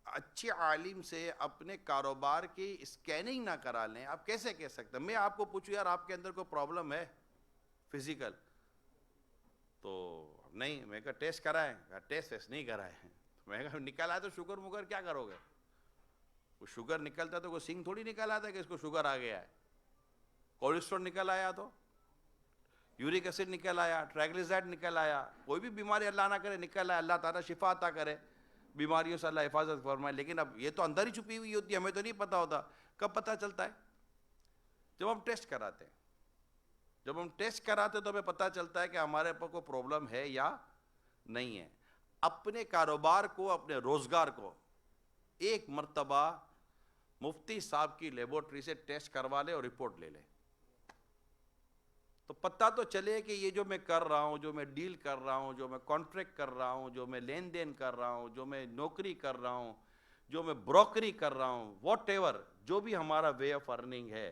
A: اچھے عالم سے اپنے کاروبار کی اسکیننگ نہ کرا لیں، آپ کیسے کہہ سکتے ہیں؟ میں آپ کو پوچھوں یار آپ کے اندر کوئی پرابلم ہے فزیکل، تو نہیں، میں کہا ٹیسٹ کرائیں، ٹیسٹ نہیں کرائے، میں کہا نکل آئے تو شوگر مگر کیا کرو گے؟ وہ شوگر نکلتا تو کوئی سنگ تھوڑی نکل آتا کہ اس کو شوگر آ گیا ہے، کولیسٹرول نکل آیا، تو یورک ایسڈ نکل آیا، ٹرائگلیسرائڈ نکل آیا، کوئی بھی بیماری اللہ نہ کرے نکل آیا، اللہ تعالیٰ شفا عطا کرے، بیماریوں سے اللہ حفاظت فرمائے، لیکن اب یہ تو اندر ہی چھپی ہوئی ہوتی ہے، ہمیں تو نہیں پتا ہوتا۔ کب پتا چلتا ہے؟ جب ہم ٹیسٹ کراتے ہیں، جب ہم ٹیسٹ کراتے تو ہمیں پتا چلتا ہے کہ ہمارے پر کوئی پرابلم ہے یا نہیں ہے۔ اپنے کاروبار کو، اپنے روزگار کو ایک مرتبہ مفتی صاحب کی لیبورٹری سے ٹیسٹ کروا لے اور رپورٹ لے لے، تو پتہ تو چلے کہ یہ جو میں کر رہا ہوں، جو میں ڈیل کر رہا ہوں، جو میں کانٹریکٹ کر رہا ہوں، جو میں لین دین کر رہا ہوں، جو میں نوکری کر رہا ہوں، جو میں بروکری کر رہا ہوں، واٹ ایور جو بھی ہمارا وے آف ارننگ ہے،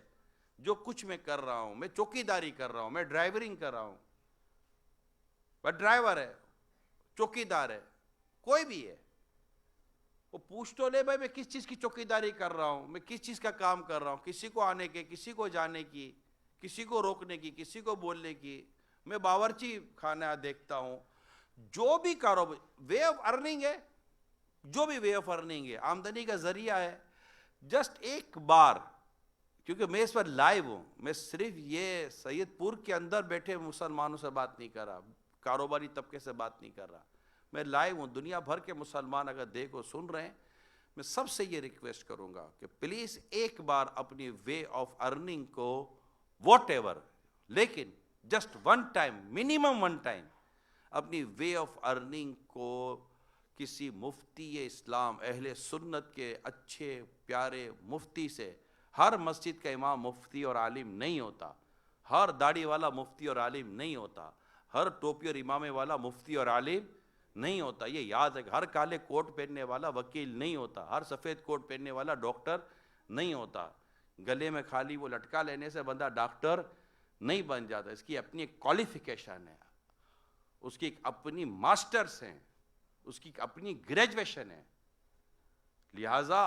A: جو کچھ میں کر رہا ہوں، میں چوکی داری کر رہا ہوں، میں ڈرائیورنگ کر رہا ہوں، بس ڈرائیور ہے، چوکی دار ہے، کوئی بھی ہے، وہ پوچھ تو لے بھائی میں کس چیز کی چوکی داری کر رہا ہوں، میں کس چیز کا کام کر رہا ہوں، کسی کو آنے کے، کسی کو جانے کی، کسی کو روکنے کی، کسی کو بولنے کی، میں باورچی خانہ دیکھتا ہوں، جو بھی کاروبار وے آف ارننگ ہے، جو بھی وے آف ارننگ ہے، آمدنی کا ذریعہ ہے، جسٹ ایک بار، کیونکہ میں اس پر لائیو ہوں، میں صرف یہ سید پور کے اندر بیٹھے مسلمانوں سے بات نہیں کر رہا، کاروباری طبقے سے بات نہیں کر رہا، میں لائیو ہوں، دنیا بھر کے مسلمان اگر دیکھو سن رہے ہیں، میں سب سے یہ ریکویسٹ کروں گا کہ پلیز ایک بار اپنی وے آف ارننگ کو واٹ ایور، لیکن just one time, minimum one time اپنی وے آف ارننگ کو کسی مفتی اسلام، اہل سنت کے اچھے پیارے مفتی سے، ہر مسجد کا امام مفتی اور عالم نہیں ہوتا، ہر داڑھی والا مفتی اور عالم نہیں ہوتا، ہر ٹوپی اور امامے والا مفتی اور عالم نہیں ہوتا، یہ یاد ہے کہ ہر کالے کوٹ پہننے والا وکیل نہیں ہوتا، ہر سفید کوٹ پہننے والا ڈاکٹر نہیں ہوتا، گلے میں خالی وہ لٹکا لینے سے بندہ ڈاکٹر نہیں بن جاتا، اس کی اپنی ایک کوالیفیکیشن ہے، اس کی ایک اپنی ماسٹرز ہیں، اس کی اپنی گریجویشن ہے، لہٰذا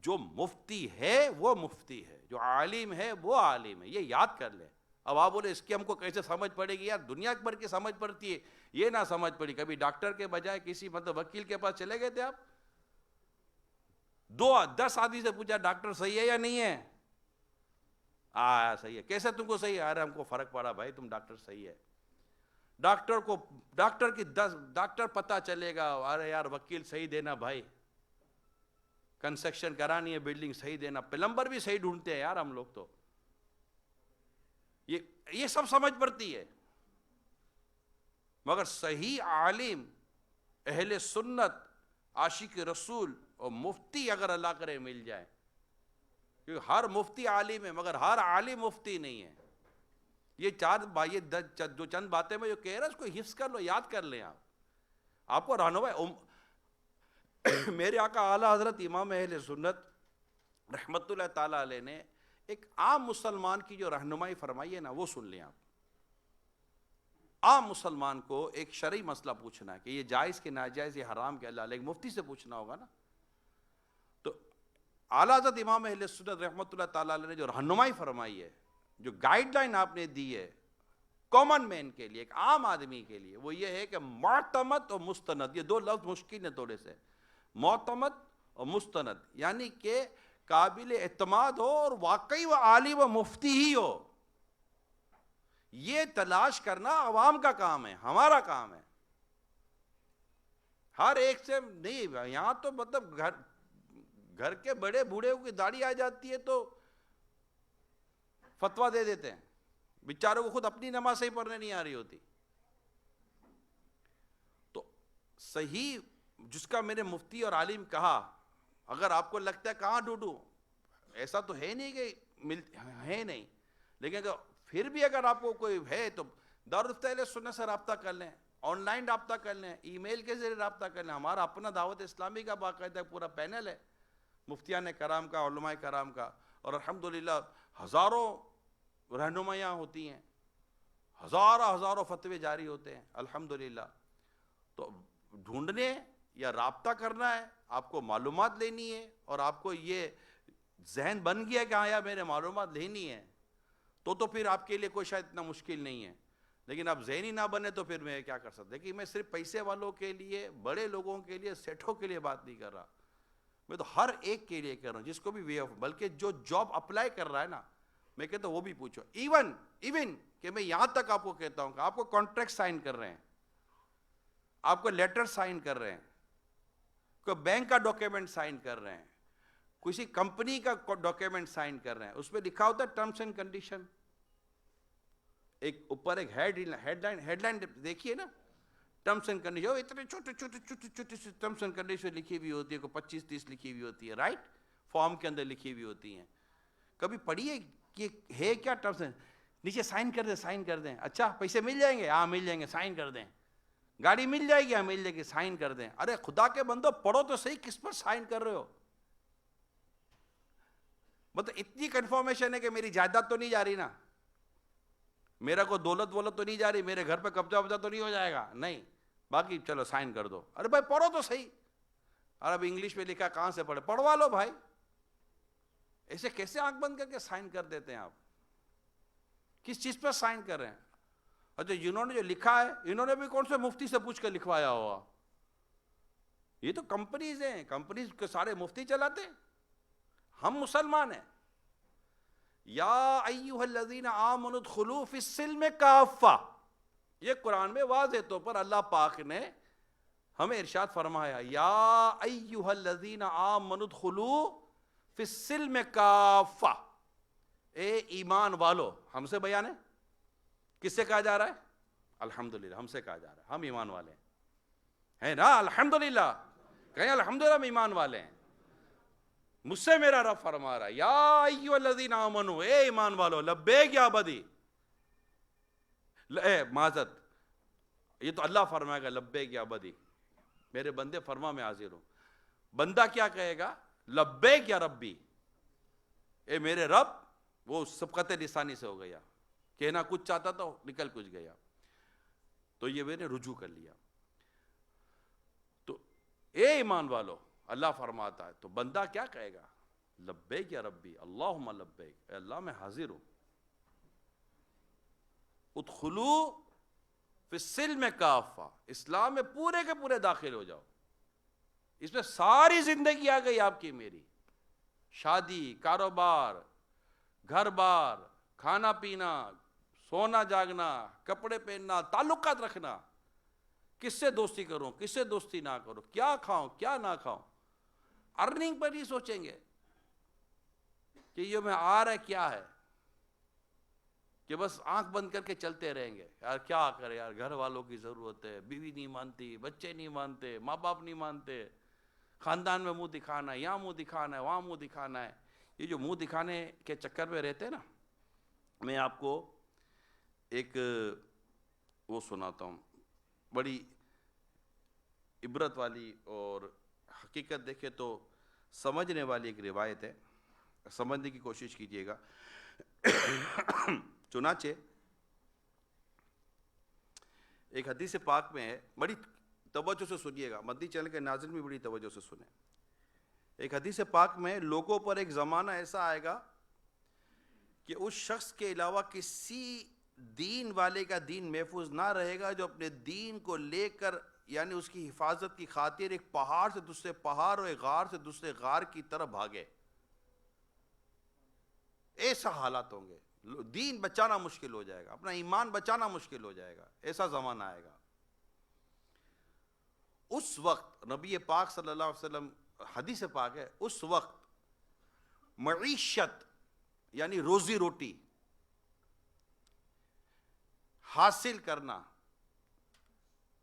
A: جو مفتی ہے وہ مفتی ہے، جو عالم ہے وہ عالم ہے، یہ یاد کر لے، اب آپ بولے اس کی ہم کو کیسے سمجھ پڑے گی؟ یار دنیا بھر کی سمجھ پڑتی ہے، یہ نہ سمجھ پڑی. کبھی ڈاکٹر کے بجائے کسی وکیل کے پاس چلے گئے تھے آپ؟ 10 آدمی سے پوچھا ڈاکٹر صحیح ہے یا نہیں ہے؟ صحیح ہے. کیسے تم کو صحیح ہے؟ ارے ہم کو فرق پڑا بھائی، تم ڈاکٹر صحیح ہے. ڈاکٹر پتہ چلے گا، ارے یار وکیل صحیح دینا بھائی، کنسٹرکشن کرانی ہے بلڈنگ صحیح دینا، پلمبر بھی صحیح ڈھونڈتے ہیں یار ہم لوگ تو. یہ سب سمجھ پڑتی ہے. مگر صحیح عالم، اہل سنت، عاشق رسول اور مفتی اگر اللہ کرے مل جائے، کیونکہ ہر مفتی عالم ہے مگر ہر عالم مفتی نہیں ہے. یہ جو چند باتیں میں جو کہہ رہا ہے اس کو حفظ کر لو، یاد کر لیں. آپ کو رہنمائی میرے آقا اعلیٰ حضرت امام اہل سنت رحمت اللہ تعالیٰ علیہ نے ایک عام مسلمان کی جو رہنمائی فرمائی ہے نا، وہ سن لیں آپ. عام مسلمان کو ایک شرعی مسئلہ پوچھنا ہے کہ یہ جائز کہ ناجائز، یہ حرام کہ اللہ، ایک مفتی سے پوچھنا ہوگا نا. تو اعلیٰ حضرت امام اہل سنت رحمت اللہ تعالیٰ علیہ نے جو رہنمائی فرمائی ہے، جو گائیڈ لائن آپ نے دی ہے کامن مین کے لیے، ایک عام آدمی کے لیے، وہ یہ ہے کہ معتمد اور مستند، یہ 2 لفظ مشکل ہیں تھوڑے سے. معتمد اور مستند یعنی کہ قابل اعتماد ہو اور واقعی وہ عالم و مفتی ہی ہو. یہ تلاش کرنا عوام کا کام ہے، ہمارا کام ہے. ہر ایک سے نہیں. یہاں تو مطلب گھر کے بڑے بوڑھے کی داڑھی آ جاتی ہے تو فتویٰ دے دیتے ہیں، بیچاروں کو خود اپنی نماز صحیح پڑھنے نہیں آ رہی ہوتی. تو صحیح جس کا میرے مفتی اور عالم کہا، اگر آپ کو لگتا ہے کہاں ڈھونڈوں، ایسا تو ہے نہیں کہ ہے نہیں، لیکن پھر بھی اگر آپ کو کوئی ہے تو دارالفتہ اہل سنت سے رابطہ کر لیں، آن لائن رابطہ کر لیں، ای میل کے ذریعے رابطہ کر لیں. ہمارا اپنا دعوت اسلامی کا باقاعدہ پورا پینل ہے، مفتیان کرام کا، علماء کرام کا، اور الحمدللہ ہزاروں رہنمائیاں ہوتی ہیں، ہزاروں فتوے جاری ہوتے ہیں الحمدللہ. تو ڈھونڈنے یا رابطہ کرنا ہے، آپ کو معلومات لینی ہے، اور آپ کو یہ ذہن بن گیا کہ ہاں یار میرے معلومات لینی ہے، تو پھر آپ کے لیے کوئی شاید اتنا مشکل نہیں ہے. لیکن اب ذہنی نہ بنے تو پھر میں کیا کر سکتا. کہ میں صرف پیسے والوں کے لیے، بڑے لوگوں کے لیے، سیٹھوں کے لیے بات نہیں کر رہا، میں تو ہر ایک کے لیے کہہ رہا ہوں جس کو بھی وے آف، بلکہ جو جاب اپلائی کر رہا ہے نا، میں کہتا ہوں وہ بھی پوچھو. ایون کہ میں یہاں تک آپ کو کہتا ہوں کہ آپ کو کانٹریکٹ سائن کر رہے ہیں، آپ کو لیٹر سائن کر رہے ہیں، کوئی بینک کا ڈاکیومنٹ سائن کر رہے ہیں، کسی کمپنی کا ڈاکیومنٹ سائن کر رہے ہیں، اس پہ لکھا ہوتا ہے ٹرمز اینڈ کنڈیشن. ایک اوپر ایک ہیڈ لائن دیکھیے نا، ٹرمز اینڈ کنڈیشن، اتنے چھوٹے سے ٹرمز اینڈ کنڈیشن لکھی ہوئی ہوتی ہے، کوئی 25-30 لکھی ہوئی ہوتی ہے، رائٹ، فارم کے اندر لکھی ہوئی ہوتی ہیں. کبھی پڑھیے کہ ہے کیا ٹرمز، نیچے سائن کر دیں. اچھا پیسے مل جائیں گے؟ ہاں مل جائیں گے، سائن کر دیں. گاڑی مل جائے گی؟ ہاں مل جائے گی، سائن کر دیں. ارے خدا کے بندو پڑھو تو صحیح، کس پر سائن کر رہے ہو؟ مطلب اتنی کنفرمیشن ہے کہ میری جائیداد تو نہیں جا رہی نا، میرا کوئی دولت تو نہیں جا رہی، میرے گھر پہ قبضہ تو نہیں ہو جائے گا؟ نہیں، باقی چلو سائن کر دو. ارے بھائی پڑھو تو صحیح. اور اب انگلش میں لکھا، کہاں سے پڑھوا لو بھائی. ایسے کیسے آنکھ بند کر کے سائن کر دیتے ہیں آپ؟ کس چیز پر سائن کر رہے ہیں؟ اچھا جنہوں نے جو لکھا ہے، انہوں نے بھی کون سے مفتی سے پوچھ کر لکھوایا ہوا؟ یہ تو کمپنیز ہیں، کمپنیز کے سارے مفتی چلاتے ہیں. ہم مسلمان ہیں. یا ایھا الذین آمنوا ادخلوا فی السلم کافہ، یہ قرآن میں واضح طور پر اللہ پاک نے ہمیں ارشاد فرمایا، یا ایھا الذین آمنوا ادخلوا فی السلم کافہ، اے ایمان والو. ہم سے بیان ہے، کس سے کہا جا رہا ہے؟ الحمدللہ ہم سے کہا جا رہا ہے، ہم ایمان والے ہیں نا، الحمدللہ کہیں الحمدللہ ہم ایمان والے ہیں. مجھ سے میرا رب فرما رہا ہے، یا ایھا الذین آمنوا، اے ایمان والو، لبیک یا عبدی، معذرت، یہ تو اللہ فرمائے گا لبیک یا عبدی، میرے بندے فرما میں حاضر ہوں. بندہ کیا کہے گا؟ لبیک یا ربی، اے میرے رب. وہ سبقت لسانی سے ہو گیا، کہنا کچھ چاہتا تھا نکل کچھ گیا، تو یہ میں نے رجوع کر لیا. تو اے ایمان والو، اللہ فرماتا ہے، تو بندہ کیا کہے گا؟ لبیک یا ربی، اللہم لبیک، اے اللہ میں حاضر ہوں. ادخلوا فی السلم کافہ، اسلام میں پورے کے پورے داخل ہو جاؤ. اس میں ساری زندگی آ گئی آپ کی میری، شادی، کاروبار، گھر بار، کھانا پینا، سونا جاگنا، کپڑے پہننا، تعلقات رکھنا، کس سے دوستی کروں، کس سے دوستی نہ کروں، کیا کھاؤں کیا نہ کھاؤں. ارننگ پر ہی سوچیں گے کہ یہ میں آ رہا ہے کیا ہے، کہ بس آنکھ بند کر کے چلتے رہیں گے. یار کیا کرے یار، گھر والوں کی ضرورت ہے، بیوی نہیں مانتی، بچے نہیں مانتے، ماں باپ نہیں مانتے، خاندان میں منہ دکھانا ہے، یہاں منہ دکھانا ہے، وہاں منہ دکھانا ہے. یہ جو منہ دکھانے کے چکر میں رہتے ہیں نا، میں آپ کو ایک وہ سناتا ہوں، بڑی عبرت والی اور حقیقت دیکھے تو سمجھنے والی ایک روایت ہے، سمجھنے کی کوشش کیجیے گا. چنانچہ ایک حدیث پاک میں ہے، بڑی توجہ سے سنیے گا، مدنی چینل کے ناظرین بھی بڑی توجہ سے سنیں. ایک حدیث پاک میں لوگوں پر ایک زمانہ ایسا آئے گا کہ اس شخص کے علاوہ کسی دین والے کا دین محفوظ نہ رہے گا جو اپنے دین کو لے کر، یعنی اس کی حفاظت کی خاطر ایک پہاڑ سے دوسرے پہاڑ اور ایک غار سے دوسرے غار کی طرف بھاگے. ایسا حالات ہوں گے، دین بچانا مشکل ہو جائے گا، اپنا ایمان بچانا مشکل ہو جائے گا. ایسا زمانہ آئے گا. اس وقت نبی پاک صلی اللہ علیہ وسلم، حدیث پاک ہے، اس وقت معیشت یعنی روزی روٹی حاصل کرنا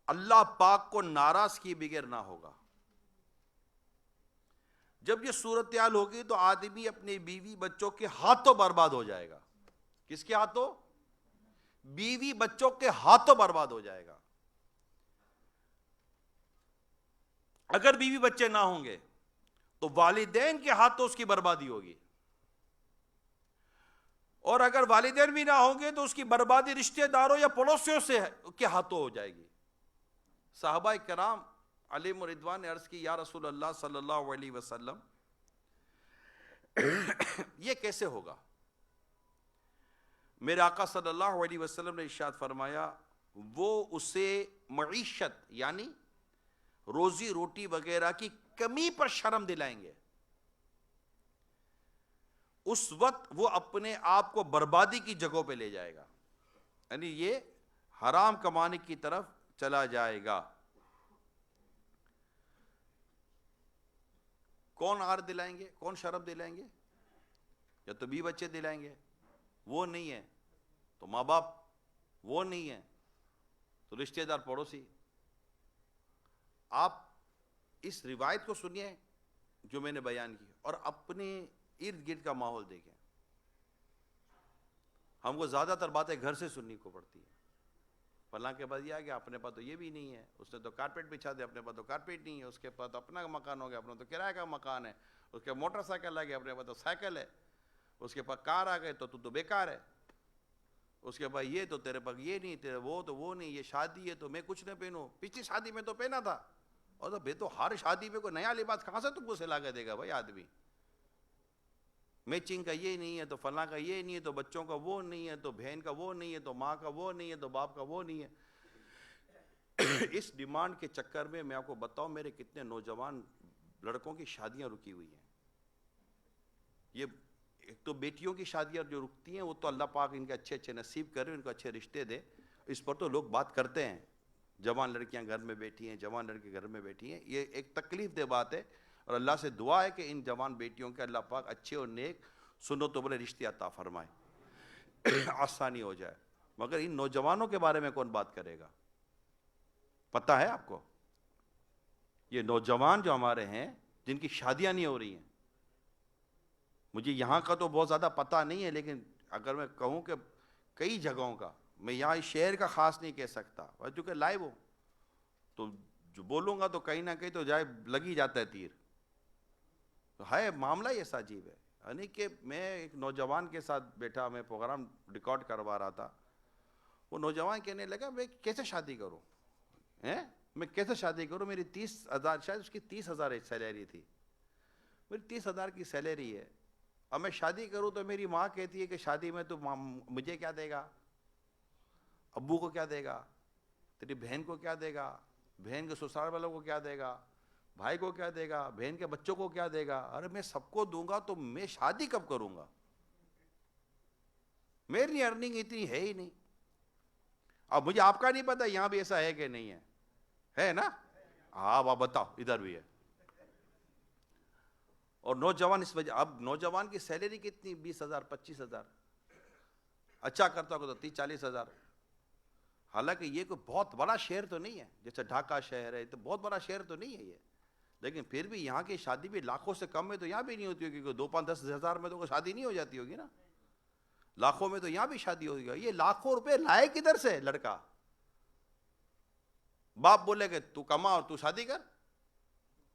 A: اللہ پاک کو ناراض کیے بغیر نہ ہوگا. جب یہ صورتحال ہوگی تو آدمی اپنے بیوی بچوں کے ہاتھوں برباد ہو جائے گا. کس کے ہاتھوں؟ بیوی بچوں کے ہاتھوں برباد ہو جائے گا. اگر بیوی بچے نہ ہوں گے تو والدین کے ہاتھوں اس کی بربادی ہوگی، اور اگر والدین بھی نہ ہوں گے تو اس کی بربادی رشتہ داروں یا پڑوسیوں سے کے ہاتھوں ہو جائے گی. صحابہ کرام علیہم رضوان نے عرض کی، یا رسول اللہ صلی اللہ علیہ وسلم یہ کیسے ہوگا؟ میرے آقا صلی اللہ علیہ وسلم نے ارشاد فرمایا، وہ اسے معیشت یعنی روزی روٹی وغیرہ کی کمی پر شرم دلائیں گے. اس وقت وہ اپنے آپ کو بربادی کی جگہوں پہ لے جائے گا، یعنی یہ حرام کمانے کی طرف چلا جائے گا. کون عار دلائیں گے، کون شرم دلائیں گے؟ یا تو بھی بچے دلائیں گے، وہ نہیں ہے تو ماں باپ، وہ نہیں ہے تو رشتہ دار پڑوسی. آپ اس روایت کو سنیے جو میں نے بیان کی اور اپنے ارد گرد کا ماحول دیکھیں. ہم کو زیادہ تر باتیں گھر سے سننے کو پڑتی ہیں. فلاں کے پاس یہ آ گیا، اپنے پاس تو یہ بھی نہیں ہے، اس نے تو کارپیٹ بچھا دیا، اپنے پاس تو کارپیٹ نہیں ہے، اس کے پاس تو اپنا مکان ہو گیا، اپنا تو کرایہ کا مکان ہے، اس کے موٹر سائیکل آ گیا، اپنے پاس تو سائیکل ہے، اس کے پاس کار آ گئے تو بیکار ہے، اس کے پاس یہ تو تیرے پاس یہ نہیں، تیرے وہ تو وہ نہیں، یہ شادی ہے تو میں کچھ نہ پہنوں، پچھلی شادی میں تو پہنا تھا. اور تو ہر شادی میں کوئی نیا لباس کہاں سے تم کو سلا کے دے گا بھائی آدمی؟ میچنگ کا یہ نہیں ہے تو فلاں کا یہ نہیں ہے تو بچوں کا وہ نہیں ہے تو بہن کا وہ نہیں ہے تو ماں کا وہ نہیں ہے تو باپ کا وہ نہیں ہے. اس ڈیمانڈ کے چکر میں آپ کو بتاؤں میرے کتنے نوجوان لڑکوں کی شادیاں رکی ہوئی ہیں. یہ ایک تو بیٹیوں کی شادیاں جو رکتی ہیں وہ تو اللہ پاک ان کے اچھے اچھے نصیب کرے، ان کو اچھے رشتے دے، اس پر تو لوگ بات کرتے ہیں. جوان لڑکیاں گھر میں بیٹھی ہیں، جوان لڑکے گھر میں بیٹھی ہیں، یہ ایک تکلیف دہ بات ہے. اور اللہ سے دعا ہے کہ ان جوان بیٹیوں کے اللہ پاک اچھے اور نیک سنت و بڑے رشتے عطا فرمائے، آسانی ہو جائے. مگر ان نوجوانوں کے بارے میں کون بات کرے گا؟ پتہ ہے آپ کو؟ یہ نوجوان جو ہمارے ہیں جن کی شادیاں نہیں ہو رہی ہیں، مجھے یہاں کا تو بہت زیادہ پتہ نہیں ہے، لیکن اگر میں کہوں کہ کئی جگہوں کا، میں یہاں اس شہر کا خاص نہیں کہہ سکتا چونکہ لائیو ہوں تو جو بولوں گا تو کہیں نہ کہیں تو جائے لگ ہی جاتا ہے تیر. تو ہے معاملہ ہی ایسا عجیب ہے. یعنی کہ میں ایک نوجوان کے ساتھ بیٹھا، میں پروگرام ریکارڈ کروا رہا تھا، وہ نوجوان کہنے لگا میں کیسے شادی کروں، میں کیسے شادی کروں، میری 30,000، شاید اس کی 30,000 سیلری تھی، میری 30,000 کی سیلری ہے، اب میں شادی کروں تو میری ماں کہتی ہے کہ شادی میں تو مجھے کیا دے گا، ابو کو کیا دے گا, تیری بہن کو کیا دے گا, بہن کے سسرال والوں کو کیا دے گا, بھائی کو کیا دے گا, بہن کے بچوں کو کیا دے گا. ارے میں سب کو دوں گا تو میں شادی کب کروں گا؟ میری ارننگ اتنی ہے ہی نہیں. اب مجھے آپ کا نہیں پتا یہاں بھی ایسا ہے کہ نہیں ہے نا؟ ہاں آپ بتاؤ, ادھر بھی ہے. اور نوجوان اس وجہ, اب نوجوان کی سیلری کتنی, 20,000 25,000, اچھا کرتا ہوگا تو 30-40,000. حالانکہ یہ کوئی بہت بڑا شہر تو نہیں ہے, جیسے ڈھاکہ شہر ہے تو بہت بڑا شہر تو نہیں ہے یہ, لیکن پھر بھی یہاں کی شادی بھی لاکھوں سے کم میں تو یہاں بھی نہیں ہوتی ہوگی. 2-5-10,000 میں تو شادی نہیں ہو جاتی ہوگی نا, لاکھوں میں تو یہاں بھی شادی ہوگی. یہ لاکھوں روپے لائے کدھر سے لڑکا؟ باپ بولے کہ تو کما اور تو شادی کر.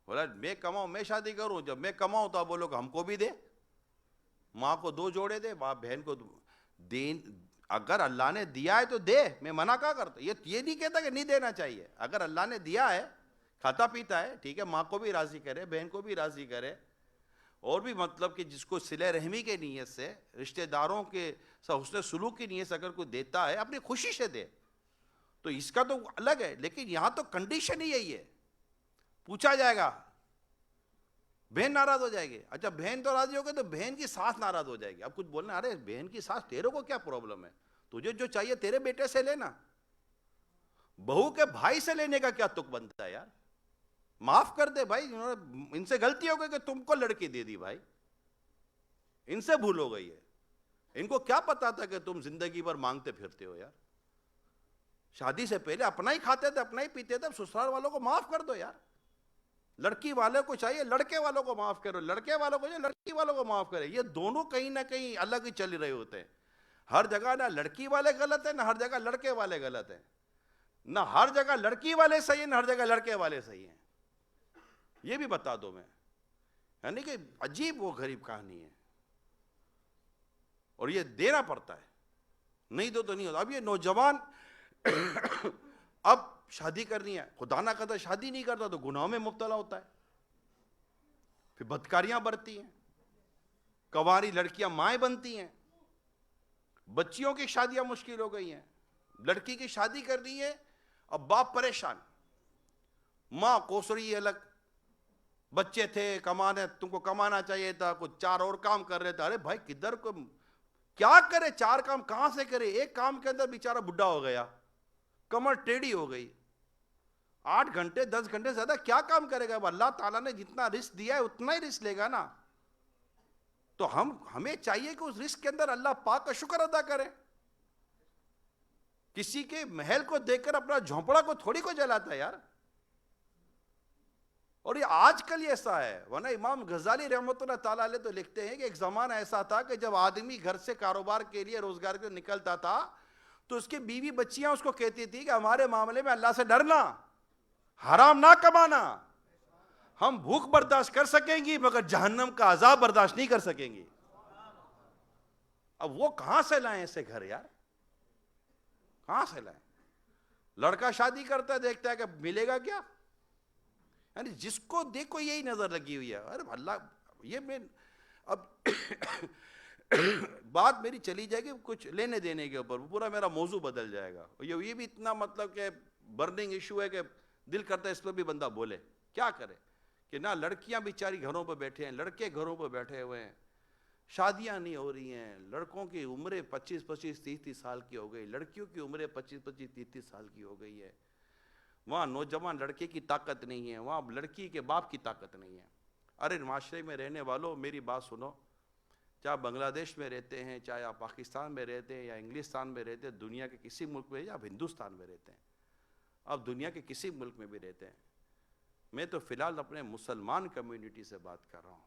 A: بولا میں کماؤں میں شادی کروں, جب میں کماؤں تو آپ بولو کہ ہم کو بھی دے, ماں کو 2 جوڑے دے, باپ بہن کو دین. اگر اللہ نے دیا ہے تو دے, میں منع کیا کرتا, یہ نہیں کہتا کہ نہیں دینا چاہیے. اگر اللہ نے دیا ہے, کھاتا پیتا ہے, ٹھیک ہے, ماں کو بھی راضی کرے, بہن کو بھی راضی کرے, اور بھی مطلب کہ جس کو صلہ رحمی کے نیت سے, رشتہ داروں کے حسن سلوک کی نیت سے اگر کوئی دیتا ہے اپنی خوشی سے دے, تو اس کا تو الگ ہے. لیکن یہاں تو کنڈیشن ہی یہی ہے. پوچھا جائے گا, بہن ناراض ہو جائے گی. اچھا بہن تو راضی ہو گئی تو بہن کی ساس ناراض ہو جائے گی. اب کچھ بولنا, ارے بہن کی ساس تیرے کو کیا پرابلم ہے, تجھے جو چاہیے تیرے بیٹے سے لینا, بہو کے بھائی سے لینے کا کیا تک بنتا ہے یار؟ معاف کر دے بھائی, ان سے غلطی ہو گئی کہ تم کو لڑکی دے دی بھائی, ان سے بھول ہو گئی ہے. ان کو کیا پتا تھا کہ تم زندگی بھر مانگتے پھرتے ہو یار. شادی سے پہلے اپنا ہی کھاتے تھے, اپنا ہی پیتے تھے. سسرال والوں کو معاف کر دو یار. لڑکی والے کو چاہیے لڑکے والوں کو معاف کرو, لڑکے والوں کو چاہیے لڑکی والوں کو معاف کرے. یہ دونوں کہیں نہ کہیں الگ ہی چل رہے ہوتے ہیں. ہر جگہ نہ لڑکی والے غلط ہیں, نہ ہر جگہ لڑکے والے غلط ہیں. نہ ہر جگہ لڑکی والے صحیح ہیں, نہ ہر جگہ لڑکے والے صحیح ہیں. یہ بھی بتا دو میں, یعنی کہ عجیب وہ غریب کہانی ہے, اور یہ دینا پڑتا ہے. نہیں دو تو نہیں ہوتا. اب یہ نوجوان اب شادی کرنی ہے, خدا نہ کرتا شادی نہیں کرتا تو گناہوں میں مبتلا ہوتا ہے, پھر بدکاریاں بڑھتی ہیں, کنواری لڑکیاں مائیں بنتی ہیں, بچیوں کی شادیاں مشکل ہو گئی ہیں. لڑکی کی شادی کرنی ہے, اب باپ پریشان, ماں کوس رہی ہے الگ. بچے تھے کمانے, تم کو کمانا چاہیے تھا, کچھ 4 اور کام کر رہے تھے. ارے بھائی کدھر کو کیا کرے, 4 کام کہاں سے کرے؟ ایک کام کے اندر بیچارہ بڈھا ہو گیا, کمر ٹیڑھی ہو گئی. 8 گھنٹے 10 گھنٹے زیادہ کیا کام کرے گا؟ اللہ تعالیٰ نے جتنا رزق دیا ہے اتنا ہی رزق لے گا نا. تو ہمیں چاہیے کہ اس رزق کے اندر اللہ پاک کا شکر ادا کریں. کسی کے محل کو دیکھ کر اپنا جھونپڑا کو تھوڑی کو جلاتا ہے یار. اور یہ آج کل ایسا ہے, ورنہ امام غزالی رحمۃ اللہ تعالیٰ علیہ تو لکھتے ہیں کہ ایک زمانہ ایسا تھا کہ جب آدمی گھر سے کاروبار کے لیے, روزگار کے لیے نکلتا تھا تو اس کی بیوی بچیاں اس کو کہتی تھی کہ ہمارے معاملے میں اللہ سے ڈرنا, حرام نہ کمانا. ہم بھوک برداشت کر سکیں گی مگر جہنم کا عذاب برداشت نہیں کر سکیں گی. اب وہ کہاں سے لائیں ایسے گھر یار, کہاں سے لائیں؟ لڑکا شادی کرتا ہے, دیکھتا ہے کہ ملے گا کیا, یعنی جس کو دیکھو یہی نظر لگی ہوئی ہے. ارے اللہ, یہ میں اب بات میری چلی جائے گی کچھ لینے دینے کے اوپر, پورا میرا موضوع بدل جائے گا. یہ بھی اتنا مطلب کہ برننگ ایشو ہے کہ دل کرتا ہے اس پر بھی بندہ بولے. کیا کرے کہ نہ لڑکیاں بیچاری گھروں پہ بیٹھے ہیں, لڑکے گھروں پہ بیٹھے ہوئے ہیں, شادیاں نہیں ہو رہی ہیں. لڑکوں کی عمریں 25-25 30-30 سال کی ہو گئی, لڑکیوں کی عمریں 25-25 30-30 سال کی ہو گئی ہے. وہاں نوجوان لڑکے کی طاقت نہیں ہے, وہاں لڑکی کے باپ کی طاقت نہیں ہے. ارے معاشرے میں رہنے والوں میری بات سنو, چاہے بنگلہ دیش میں رہتے ہیں, چاہے آپ پاکستان میں رہتے ہیں یا انگلستان میں رہتے ہیں, دنیا کے کسی ملک میں, یا آپ ہندوستان میں رہتے ہیں, آپ دنیا کے کسی ملک میں بھی رہتے ہیں. میں تو فی الحال اپنے مسلمان کمیونٹی سے بات کر رہا ہوں.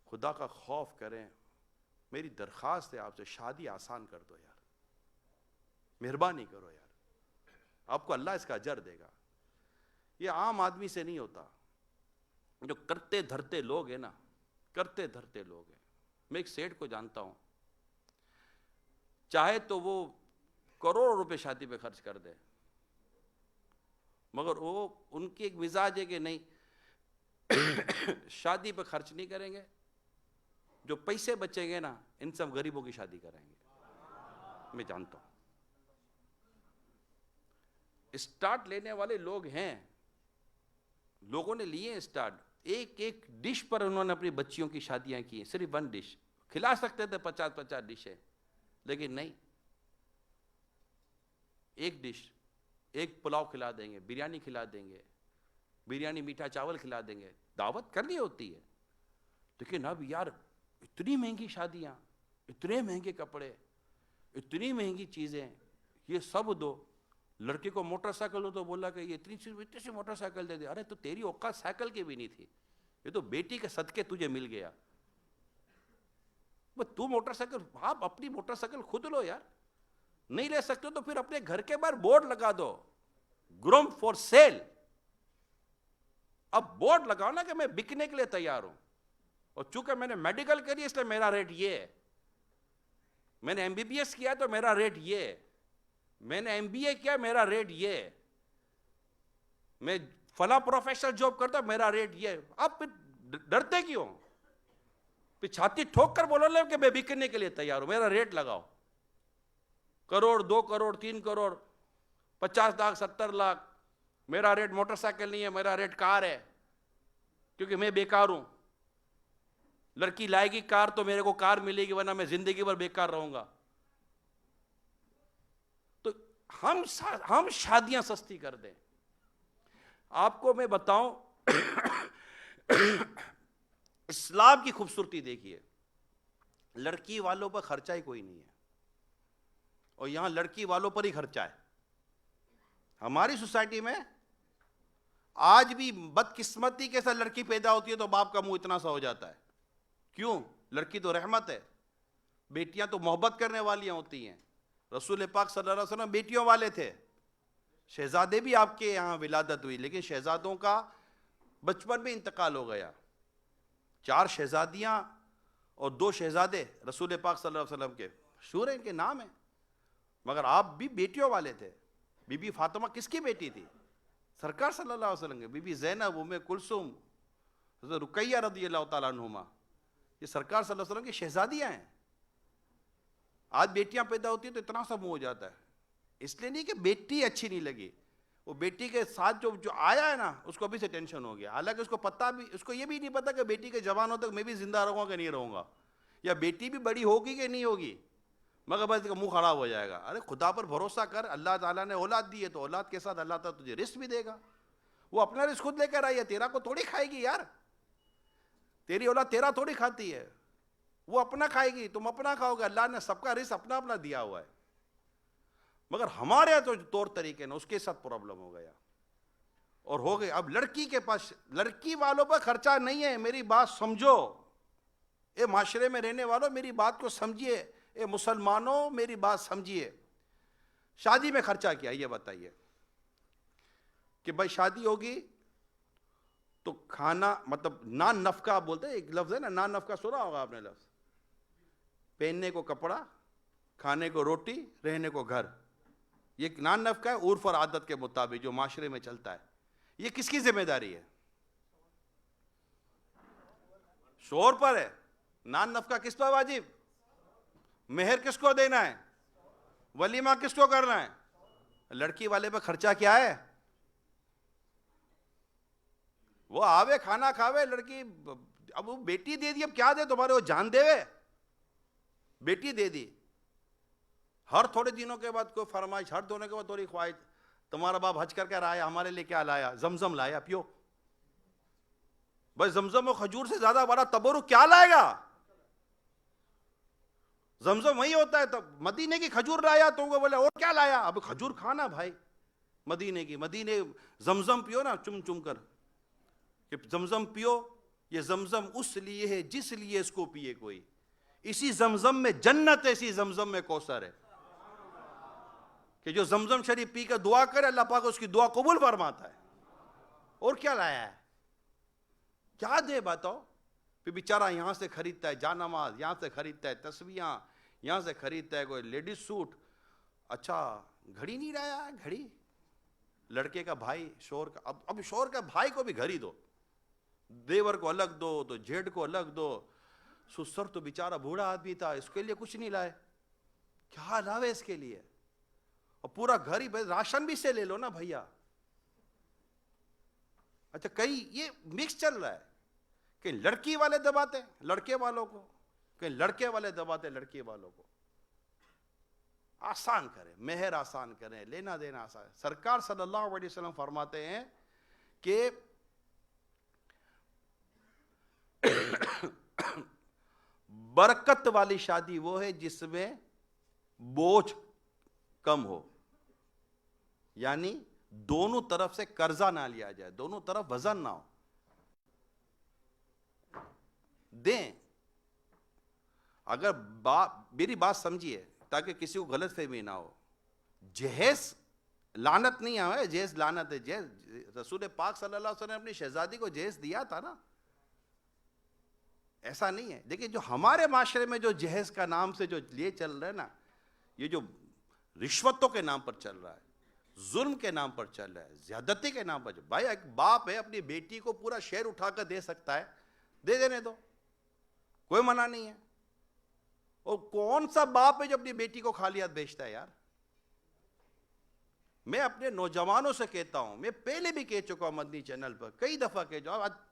A: خدا کا خوف کریں, میری درخواست ہے آپ سے, شادی آسان کر دو یار, مہربانی کرو یار, آپ کو اللہ اس کا اجر دے گا. یہ عام آدمی سے نہیں ہوتا, جو کرتے دھرتے لوگ ہیں نا, کرتے دھرتے لوگ ہیں. میں ایک سیٹ کو جانتا ہوں, چاہے تو وہ کروڑ روپے شادی پہ خرچ کر دے, مگر وہ ان کی ایک مزاج ہے کہ نہیں, شادی پہ خرچ نہیں کریں گے, جو پیسے بچیں گے نا ان سے ہم غریبوں کی شادی کریں گے. میں جانتا ہوں, اسٹارٹ لینے والے لوگ ہیں, لوگوں نے لیے اسٹارٹ, ایک ایک ڈش پر انہوں نے اپنی بچیوں کی شادیاں کی, صرف 1 ڈش. کھلا سکتے تھے 50 ڈشیں, لیکن نہیں, ایک ڈش, ایک پلاؤ کھلا دیں گے, بریانی کھلا دیں گے, بریانی میٹھا چاول کھلا دیں گے, دعوت کرنی ہوتی ہے. لیکن اب یار اتنی مہنگی شادیاں, اتنے مہنگے کپڑے, اتنی مہنگی چیزیں, یہ سب دو. لڑکے کو موٹر سائیکل ہو تو بولا کہ یہ اتنی سی موٹر سائیکل دے دے. ارے تو تیری اوقات سائیکل کی بھی نہیں تھی, یہ تو بیٹی کے صدقے تجھے مل گیا. تو موٹر سائیکل, آپ اپنی موٹر سائیکل خود لو یار. نہیں لے سکتے تو پھر اپنے گھر کے باہر بورڈ لگا دو, گروم فور سیل. اب بورڈ لگاؤ نا کہ میں بکنے کے لیے تیار ہوں, اور چونکہ میں نے میڈیکل کری اس لیے میرا ریٹ یہ ہے, میں نے MBBS کیا تو میرا ریٹ یہ ہے, میں نے MBA کیا میرا ریٹ یہ ہے, میں فلاں پروفیشنل جاب کرتا میرا ریٹ یہ ہے. آپ پھر ڈرتے کیوں؟ پھر چھاتی ٹھوک کر بولو لے کہ میں بکنے کے لیے تیار ہوں, میرا ریٹ لگاؤ. کروڑ, 2 کروڑ, 3 کروڑ, 50 لاکھ, 70 لاکھ, میرا ریٹ موٹر سائیکل نہیں ہے, میرا ریٹ کار ہے, کیونکہ میں بیکار ہوں. لڑکی لائے گی کار تو میرے کو کار ملے گی, ورنہ میں زندگی بھر بیکار رہوں گا. تو ہم شادیاں سستی کر دیں. آپ کو میں بتاؤں, اسلام کی خوبصورتی دیکھیے, لڑکی والوں پر خرچہ ہی کوئی نہیں ہے, اور یہاں لڑکی والوں پر ہی خرچہ ہے. ہماری سوسائٹی میں آج بھی بدقسمتی کے ساتھ لڑکی پیدا ہوتی ہے تو باپ کا منہ اتنا سا ہو جاتا ہے. کیوں؟ لڑکی تو رحمت ہے, بیٹیاں تو محبت کرنے والیاں ہوتی ہیں. رسول پاک صلی اللہ علیہ وسلم بیٹیوں والے تھے. شہزادے بھی آپ کے یہاں ولادت ہوئی, لیکن شہزادوں کا بچپن میں انتقال ہو گیا. 4 شہزادیاں اور 2 شہزادے رسول پاک صلی اللہ علیہ وسلم کے, مشہور ہیں ان کے نام ہیں, مگر آپ بھی بیٹیوں والے تھے. بی بی فاطمہ کس کی بیٹی تھی؟ سرکار صلی اللہ علیہ وسلم کے. بی بی زینب, ام کلثوم, حضرت رقیہ رضی اللہ تعالیٰ عنہما, یہ سرکار صلی اللہ علیہ وسلم کی شہزادیاں ہیں. آج بیٹیاں پیدا ہوتی ہیں تو اتنا سا منہ ہو جاتا ہے. اس لیے نہیں کہ بیٹی اچھی نہیں لگی, وہ بیٹی کے ساتھ جو آیا ہے نا اس کو ابھی سے ٹینشن ہو گیا. حالانکہ اس کو پتہ بھی, اس کو یہ بھی نہیں پتا کہ بیٹی کے جوان ہونے تک میں بھی زندہ رہوں گا کہ نہیں رہوں گا, یا بیٹی بھی بڑی ہوگی کہ نہیں ہوگی, مگر بس کا منہ خراب ہو جائے گا. ارے خدا پر بھروسہ کر, اللہ تعالیٰ نے اولاد دی ہے تو اولاد کے ساتھ اللہ تعالیٰ تجھے رزق بھی دے گا. وہ اپنا رزق خود لے کر آئی ہے, تیرا کو تھوڑی کھائے گی یار. تیری اولاد تیرا تھوڑی کھاتی ہے, وہ اپنا کھائے گی, تم اپنا کھاؤ گے. اللہ نے سب کا رزق اپنا اپنا دیا ہوا ہے, مگر ہمارے تو طور طریقے نا اس کے ساتھ پرابلم ہو گیا اور ہو گئے. اب لڑکی کے پاس, لڑکی والوں پر خرچہ نہیں ہے. میری بات سمجھو, اے معاشرے میں رہنے والوں میری بات کو سمجھیے, اے مسلمانوں میری بات سمجھیے. شادی میں خرچہ کیا یہ بتائیے کہ بھائی شادی ہوگی تو کھانا, مطلب نان نفقہ بولتے ہیں, ایک لفظ ہے نا نان نفقہ, سنا ہوگا آپ نے لفظ. پہننے کو کپڑا, کھانے کو روٹی, رہنے کو گھر, یہ نان نفقہ ہے عرف اور عادت کے مطابق جو معاشرے میں چلتا ہے. یہ کس کی ذمہ داری ہے؟ شوہر پر ہے. نان نفقہ کس پر واجب؟ مہر کس کو دینا ہے؟ ولیمہ کس کو کرنا ہے؟ لڑکی والے پہ خرچہ کیا ہے؟ وہ آوے کھانا کھاوے لڑکی. اب وہ بیٹی دے دی, اب کیا دے تمہارے, وہ جان دے وے, بیٹی دے دی. ہر تھوڑے دنوں کے بعد کوئی فرمائش, ہر دھونے کے بعد تھوڑی خواہش, تمہارا باپ حج کر کے آیا, ہمارے لیے کیا لایا؟ زمزم لایا, پیو. بھائی زمزم و کھجور سے زیادہ بڑا تبرک کیا لائے گا؟ زمزم وہی ہوتا ہے. تب مدینے کی کھجور لایا تو وہ بولے اور کیا لایا؟ اب کھجور کھانا بھائی مدینے کی, مدینے زمزم پیو نا چم چم کر, کہ زمزم پیو. یہ زمزم اس لیے ہے جس لیے اس کو پیے کوئی. اسی زمزم میں جنت ہے, اسی زمزم میں کوثر ہے, کہ جو زمزم شریف پی کر دعا کرے اللہ پاک اس کی دعا قبول فرماتا ہے. اور کیا لایا ہے؟ کیا دے بتاؤ؟ پھر بیچارہ یہاں سے خریدتا ہے جانماز, یہاں سے خریدتا ہے تسبیحاں, یہاں سے خریدتا ہے کوئی لیڈیز سوٹ. اچھا گھڑی نہیں لایا ہے؟ گھڑی لڑکے کا بھائی شوہر کا, اب شوہر کا بھائی کو بھی گھڑی دو, دیور کو الگ دو تو جیٹھ کو الگ دو. سسر تو بیچارہ بوڑھا آدمی تھا, اس کے لیے کچھ نہیں لائے. کیا لاوے اس کے لیے؟ اور پورا گھر ہی راشن بھی سے لے لو نا بھیا. اچھا کہیں یہ مکس چل رہا ہے کہ لڑکی والے دباتے لڑکے والوں کو, کہ لڑکے والے دباتے لڑکی والوں کو. آسان کریں, مہر آسان کریں, لینا دینا آسان. سرکار صلی اللہ علیہ وسلم فرماتے ہیں کہ برکت والی شادی وہ ہے جس میں بوجھ کم ہو, یعنی دونوں طرف سے قرضہ نہ لیا جائے, دونوں طرف وزن نہ ہو. دیں, اگر میری بات سمجھیے تاکہ کسی کو غلط فہمی نہ ہو. جہیز لعنت نہیں ہے, جہیز لعنت ہے. جہیز رسول پاک صلی اللہ علیہ وسلم نے اپنی شہزادی کو جہیز دیا تھا نا, ایسا نہیں ہے. دیکھیں جو ہمارے معاشرے میں جو جہیز کا نام سے جو لیے چل رہے ہیں نا, یہ جو رشوتوں کے نام پر چل رہا ہے, ظلم کے نام پر چل رہا ہے, زیادتی کے نام پر. بھائی ایک باپ ہے اپنی بیٹی کو پورا شہر اٹھا کر دے سکتا ہے, دے دینے دو, کوئی منع نہیں ہے. اور کون سا باپ ہے جو اپنی بیٹی کو خالیات بیچتا ہے یار؟ میں اپنے نوجوانوں سے کہتا ہوں, میں پہلے بھی کہہ چکا ہوں مدنی چینل پر کئی دفعہ کہہ چکا ہوں,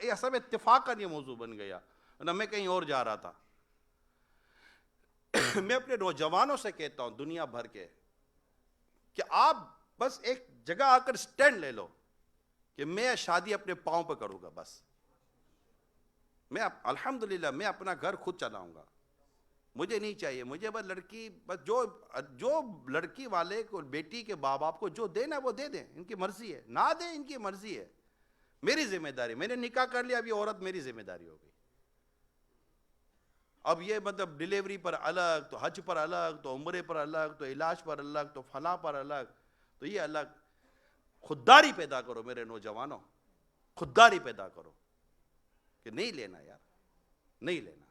A: ایسا میں اتفاقاً یہ موضوع بن گیا نہ میں کہیں اور جا رہا تھا. میں اپنے نوجوانوں سے کہتا ہوں دنیا بھر کے کہ آپ بس ایک جگہ آ کر سٹینڈ لے لو کہ میں شادی اپنے پاؤں پہ کروں گا. بس میں الحمدللہ میں اپنا گھر خود چلاؤں گا, مجھے نہیں چاہیے, مجھے بس لڑکی, بس جو لڑکی والے کو بیٹی کے ماں باپ کو جو دینا وہ دے دیں, ان کی مرضی ہے, نہ دیں ان کی مرضی ہے, میری ذمہ داری. میں نے نکاح کر لیا, اب یہ عورت میری ذمہ داری ہوگی. اب یہ مطلب ڈیلیوری پر الگ, تو حج پر الگ, تو عمرے پر الگ, تو علاج پر الگ, تو فلاں پر الگ, تو یہ الگ. خودداری پیدا کرو میرے نوجوانوں, خودداری پیدا کرو کہ نہیں لینا یار, نہیں لینا.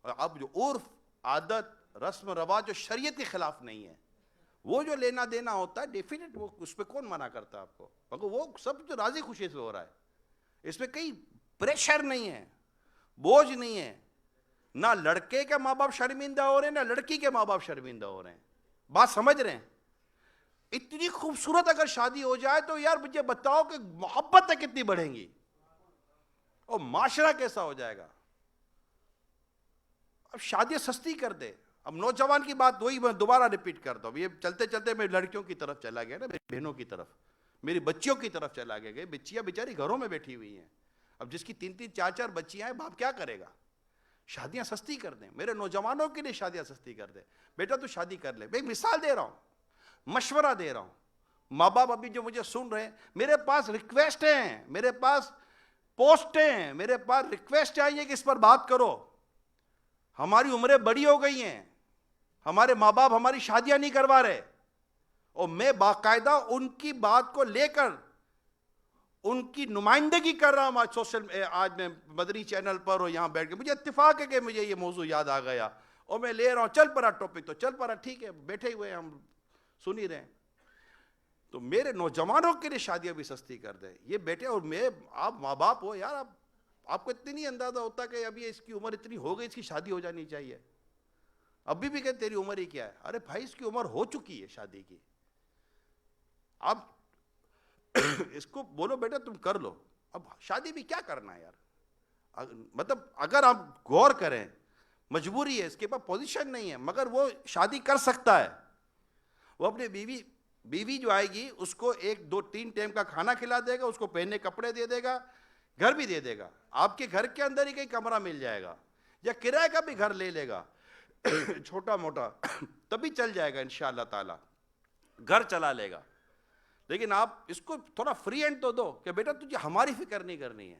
A: اور اب جو عرف, عادت, رسم و رواج جو شریعت کے خلاف نہیں ہے, وہ جو لینا دینا ہوتا ہے ڈیفینیٹ, وہ اس پہ کون منع کرتا ہے آپ کو؟ مگر وہ سب جو راضی خوشی سے ہو رہا ہے, اس میں کئی پریشر نہیں ہے, بوجھ نہیں ہے. نہ لڑکے کے ماں باپ شرمندہ ہو رہے ہیں, نہ لڑکی کے ماں باپ شرمندہ ہو رہے ہیں. بات سمجھ رہے ہیں؟ اتنی خوبصورت اگر شادی ہو جائے تو یار مجھے بتاؤ کہ محبتیں کتنی بڑھیں گی اور معاشرہ کیسا ہو جائے گا. اب شادی سستی کر دے. اب نوجوان کی بات وہی میں دوبارہ ریپیٹ کرتا ہوں. یہ چلتے چلتے میں لڑکیوں کی طرف چلا گیا نا, میری بہنوں کی طرف, میری بچیوں کی طرف چلا گیا. بچیاں بیچاری گھروں میں بیٹھی ہوئی ہیں, اب جس کی 3 4 4 بچیاں ہیں, باپ کیا کرے گا؟ شادیاں سستی کر دیں, میرے نوجوانوں کے لیے شادیاں سستی کر دیں. بیٹا تو شادی کر لے. میں ایک مثال دے رہا ہوں, مشورہ دے رہا ہوں. ماں باپ ابھی جو مجھے سن رہے ہیں, میرے پاس ریکویسٹ ہیں, میرے پاس پوسٹیں ہیں, میرے پاس ریکویسٹ آئی ہے کہ اس پر بات کرو. ہماری عمریں بڑی ہو گئی ہیں, ہمارے ماں باپ ہماری شادیاں نہیں کروا رہے, اور میں باقاعدہ ان کی بات کو لے کر ان کی نمائندگی کر رہا ہوں. آج میں مدنی چینل پر اور یہاں بیٹھ کے مجھے اتفاق ہے کہ مجھے یہ موضوع یاد آ گیا اور میں لے رہا ہوں. چل پڑا ٹاپک, تو چل پڑا, ٹھیک ہے, بیٹھے ہوئے ہم سن ہی رہے ہیں. تو میرے نوجوانوں کے لیے شادیاں بھی سستی کر دیں. یہ بیٹے اور میں, آپ ماں باپ ہو یار, آپ کو اتنی نہیں اندازہ ہوتا کہ ابھی اس کی عمر اتنی ہو گئی, اس کی شادی ہو جانی چاہیے. ابھی بھی کہتے تیری عمر ہی کیا ہے؟ ارے بھائی اس کی عمر ہو چکی ہے شادی کی. اب اس کو بولو بیٹا تم کر لو. اب شادی بھی کیا کرنا ہے یار؟ مطلب اگر آپ غور کریں, مجبوری ہے, اس کے پاس پوزیشن نہیں ہے, مگر وہ شادی کر سکتا ہے. وہ اپنے بیوی جو آئے گی اس کو 1 2 3 ٹائم کا کھانا کھلا دے گا, اس کو پہننے کپڑے دے دے گا, گھر بھی دے دے گا. آپ کے گھر کے اندر ہی کہیں کمرہ مل جائے گا, یا کرائے کا بھی گھر لے لے گا چھوٹا موٹا, تبھی چل جائے گا انشاءاللہ تعالی, گھر چلا لے گا. لیکن آپ اس کو تھوڑا فری ہینڈ تو دو کہ بیٹا تجھے ہماری فکر نہیں کرنی ہے.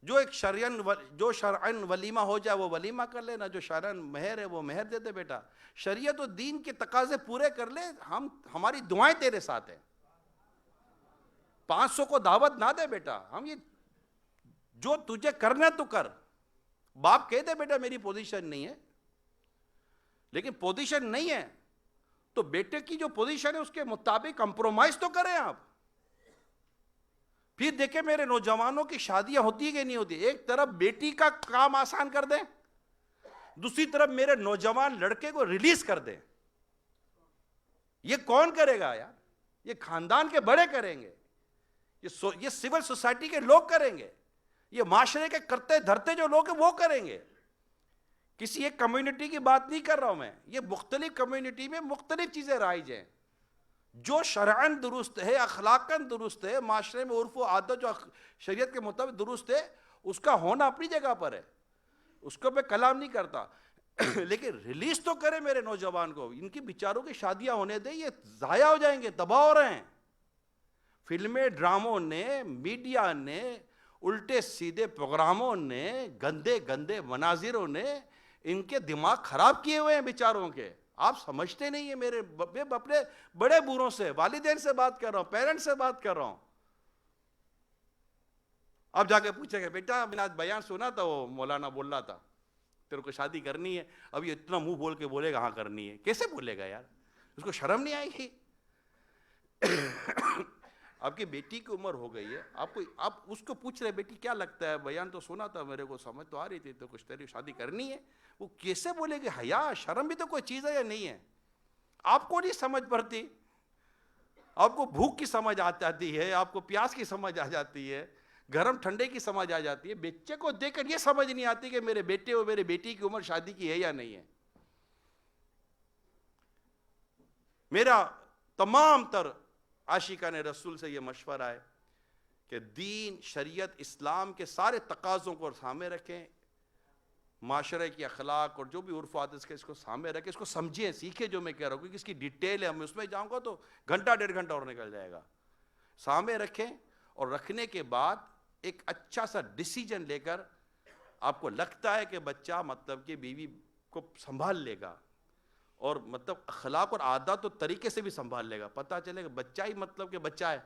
A: جو شرعن ولیمہ ہو جائے وہ ولیمہ کر لینا, جو شرعن مہر ہے وہ مہر دے دے. بیٹا شریعت و دین کے تقاضے پورے کر لے, ہماری دعائیں تیرے ساتھ ہیں. 500 کو دعوت نہ دے بیٹا, ہم یہ جو تجھے کرنا تو کر. باپ کہہ دے بیٹا میری پوزیشن نہیں ہے, لیکن پوزیشن نہیں ہے تو بیٹے کی جو پوزیشن ہے اس کے مطابق کمپرومائز تو کریں آپ. پھر دیکھیں میرے نوجوانوں کی شادیاں ہوتی کہ نہیں ہوتی. ایک طرف بیٹی کا کام آسان کر دیں, دوسری طرف میرے نوجوان لڑکے کو ریلیز کر دیں. یہ کون کرے گا یار؟ یہ خاندان کے بڑے کریں گے، یہ سول سوسائٹی کے لوگ کریں گے، یہ معاشرے کے کرتے دھرتے جو لوگ ہیں وہ کریں گے. کسی ایک کمیونٹی کی بات نہیں کر رہا ہوں میں، یہ مختلف کمیونٹی میں مختلف چیزیں رائج ہیں. جو شرعاً درست ہے، اخلاقاً درست ہے، معاشرے میں عرف و عادت جو شریعت کے مطابق درست ہے، اس کا ہونا اپنی جگہ پر ہے، اس کو میں کلام نہیں کرتا. لیکن ریلیز تو کرے میرے نوجوان کو، ان کی بیچاروں کی شادیاں ہونے دیں، یہ ضائع ہو جائیں گے، تباہ ہو رہے ہیں. فلمیں، ڈراموں نے، میڈیا نے، الٹے سیدھے پروگراموں نے، گندے گندے مناظروں نے ان کے دماغ خراب کیے ہوئے ہیں بیچاروں کے. آپ سمجھتے نہیں ہیں. میرے اپنے بڑے بوڑھوں سے، والدین سے بات کر رہا ہوں، پیرنٹ سے بات کر رہا ہوں. اب جا کے پوچھیں گے بیٹا میں نے آج بیان سنا تھا، وہ مولانا بول رہا تھا تیرے کو شادی کرنی ہے. اب یہ اتنا منہ بول کے بولے گا ہاں کرنی ہے. کیسے بولے گا یار؟ اس کو شرم نہیں آئے گی؟ آپ کی بیٹی کی عمر ہو گئی ہے، آپ اس کو پوچھ رہے بیٹی کیا لگتا ہے، بیان تو سنا تھا، میرے کو سمجھ تو آ رہی تھی، تو کچھ تیری شادی کرنی ہے. وہ کیسے بولے گی؟ حیا شرم بھی تو کوئی چیز ہے یا نہیں ہے؟ آپ کو نہیں سمجھ پڑتی؟ آپ کو بھوک کی سمجھ آ جاتی ہے، آپ کو پیاس کی سمجھ آ جاتی ہے، گرم ٹھنڈے کی سمجھ آ جاتی ہے. بچے کو دیکھ کر یہ سمجھ نہیں آتی کہ میرے بیٹے اور میرے بیٹی کی عمر شادی کی ہے یا نہیں ہے. میرا تمام تر عاشقان رسول سے یہ مشورہ ہے کہ دین، شریعت، اسلام کے سارے تقاضوں کو سامنے رکھیں، معاشرے کی اخلاق اور جو بھی عرف و عادت کے اس کو سامنے رکھیں، اس کو سمجھیں، سیکھیں. جو میں کہہ رہا ہوں کیونکہ اس کی ڈیٹیل ہے، میں اس میں جاؤں گا تو گھنٹہ 1.5 گھنٹہ اور نکل جائے گا. سامنے رکھیں، اور رکھنے کے بعد ایک اچھا سا ڈیسیجن لے کر، آپ کو لگتا ہے کہ بچہ مطلب کہ بیوی کو سنبھال لے گا، اور مطلب اخلاق اور عادات و طریقے سے بھی سنبھال لے گا، پتہ چلے گا بچہ ہی مطلب کہ بچہ ہے.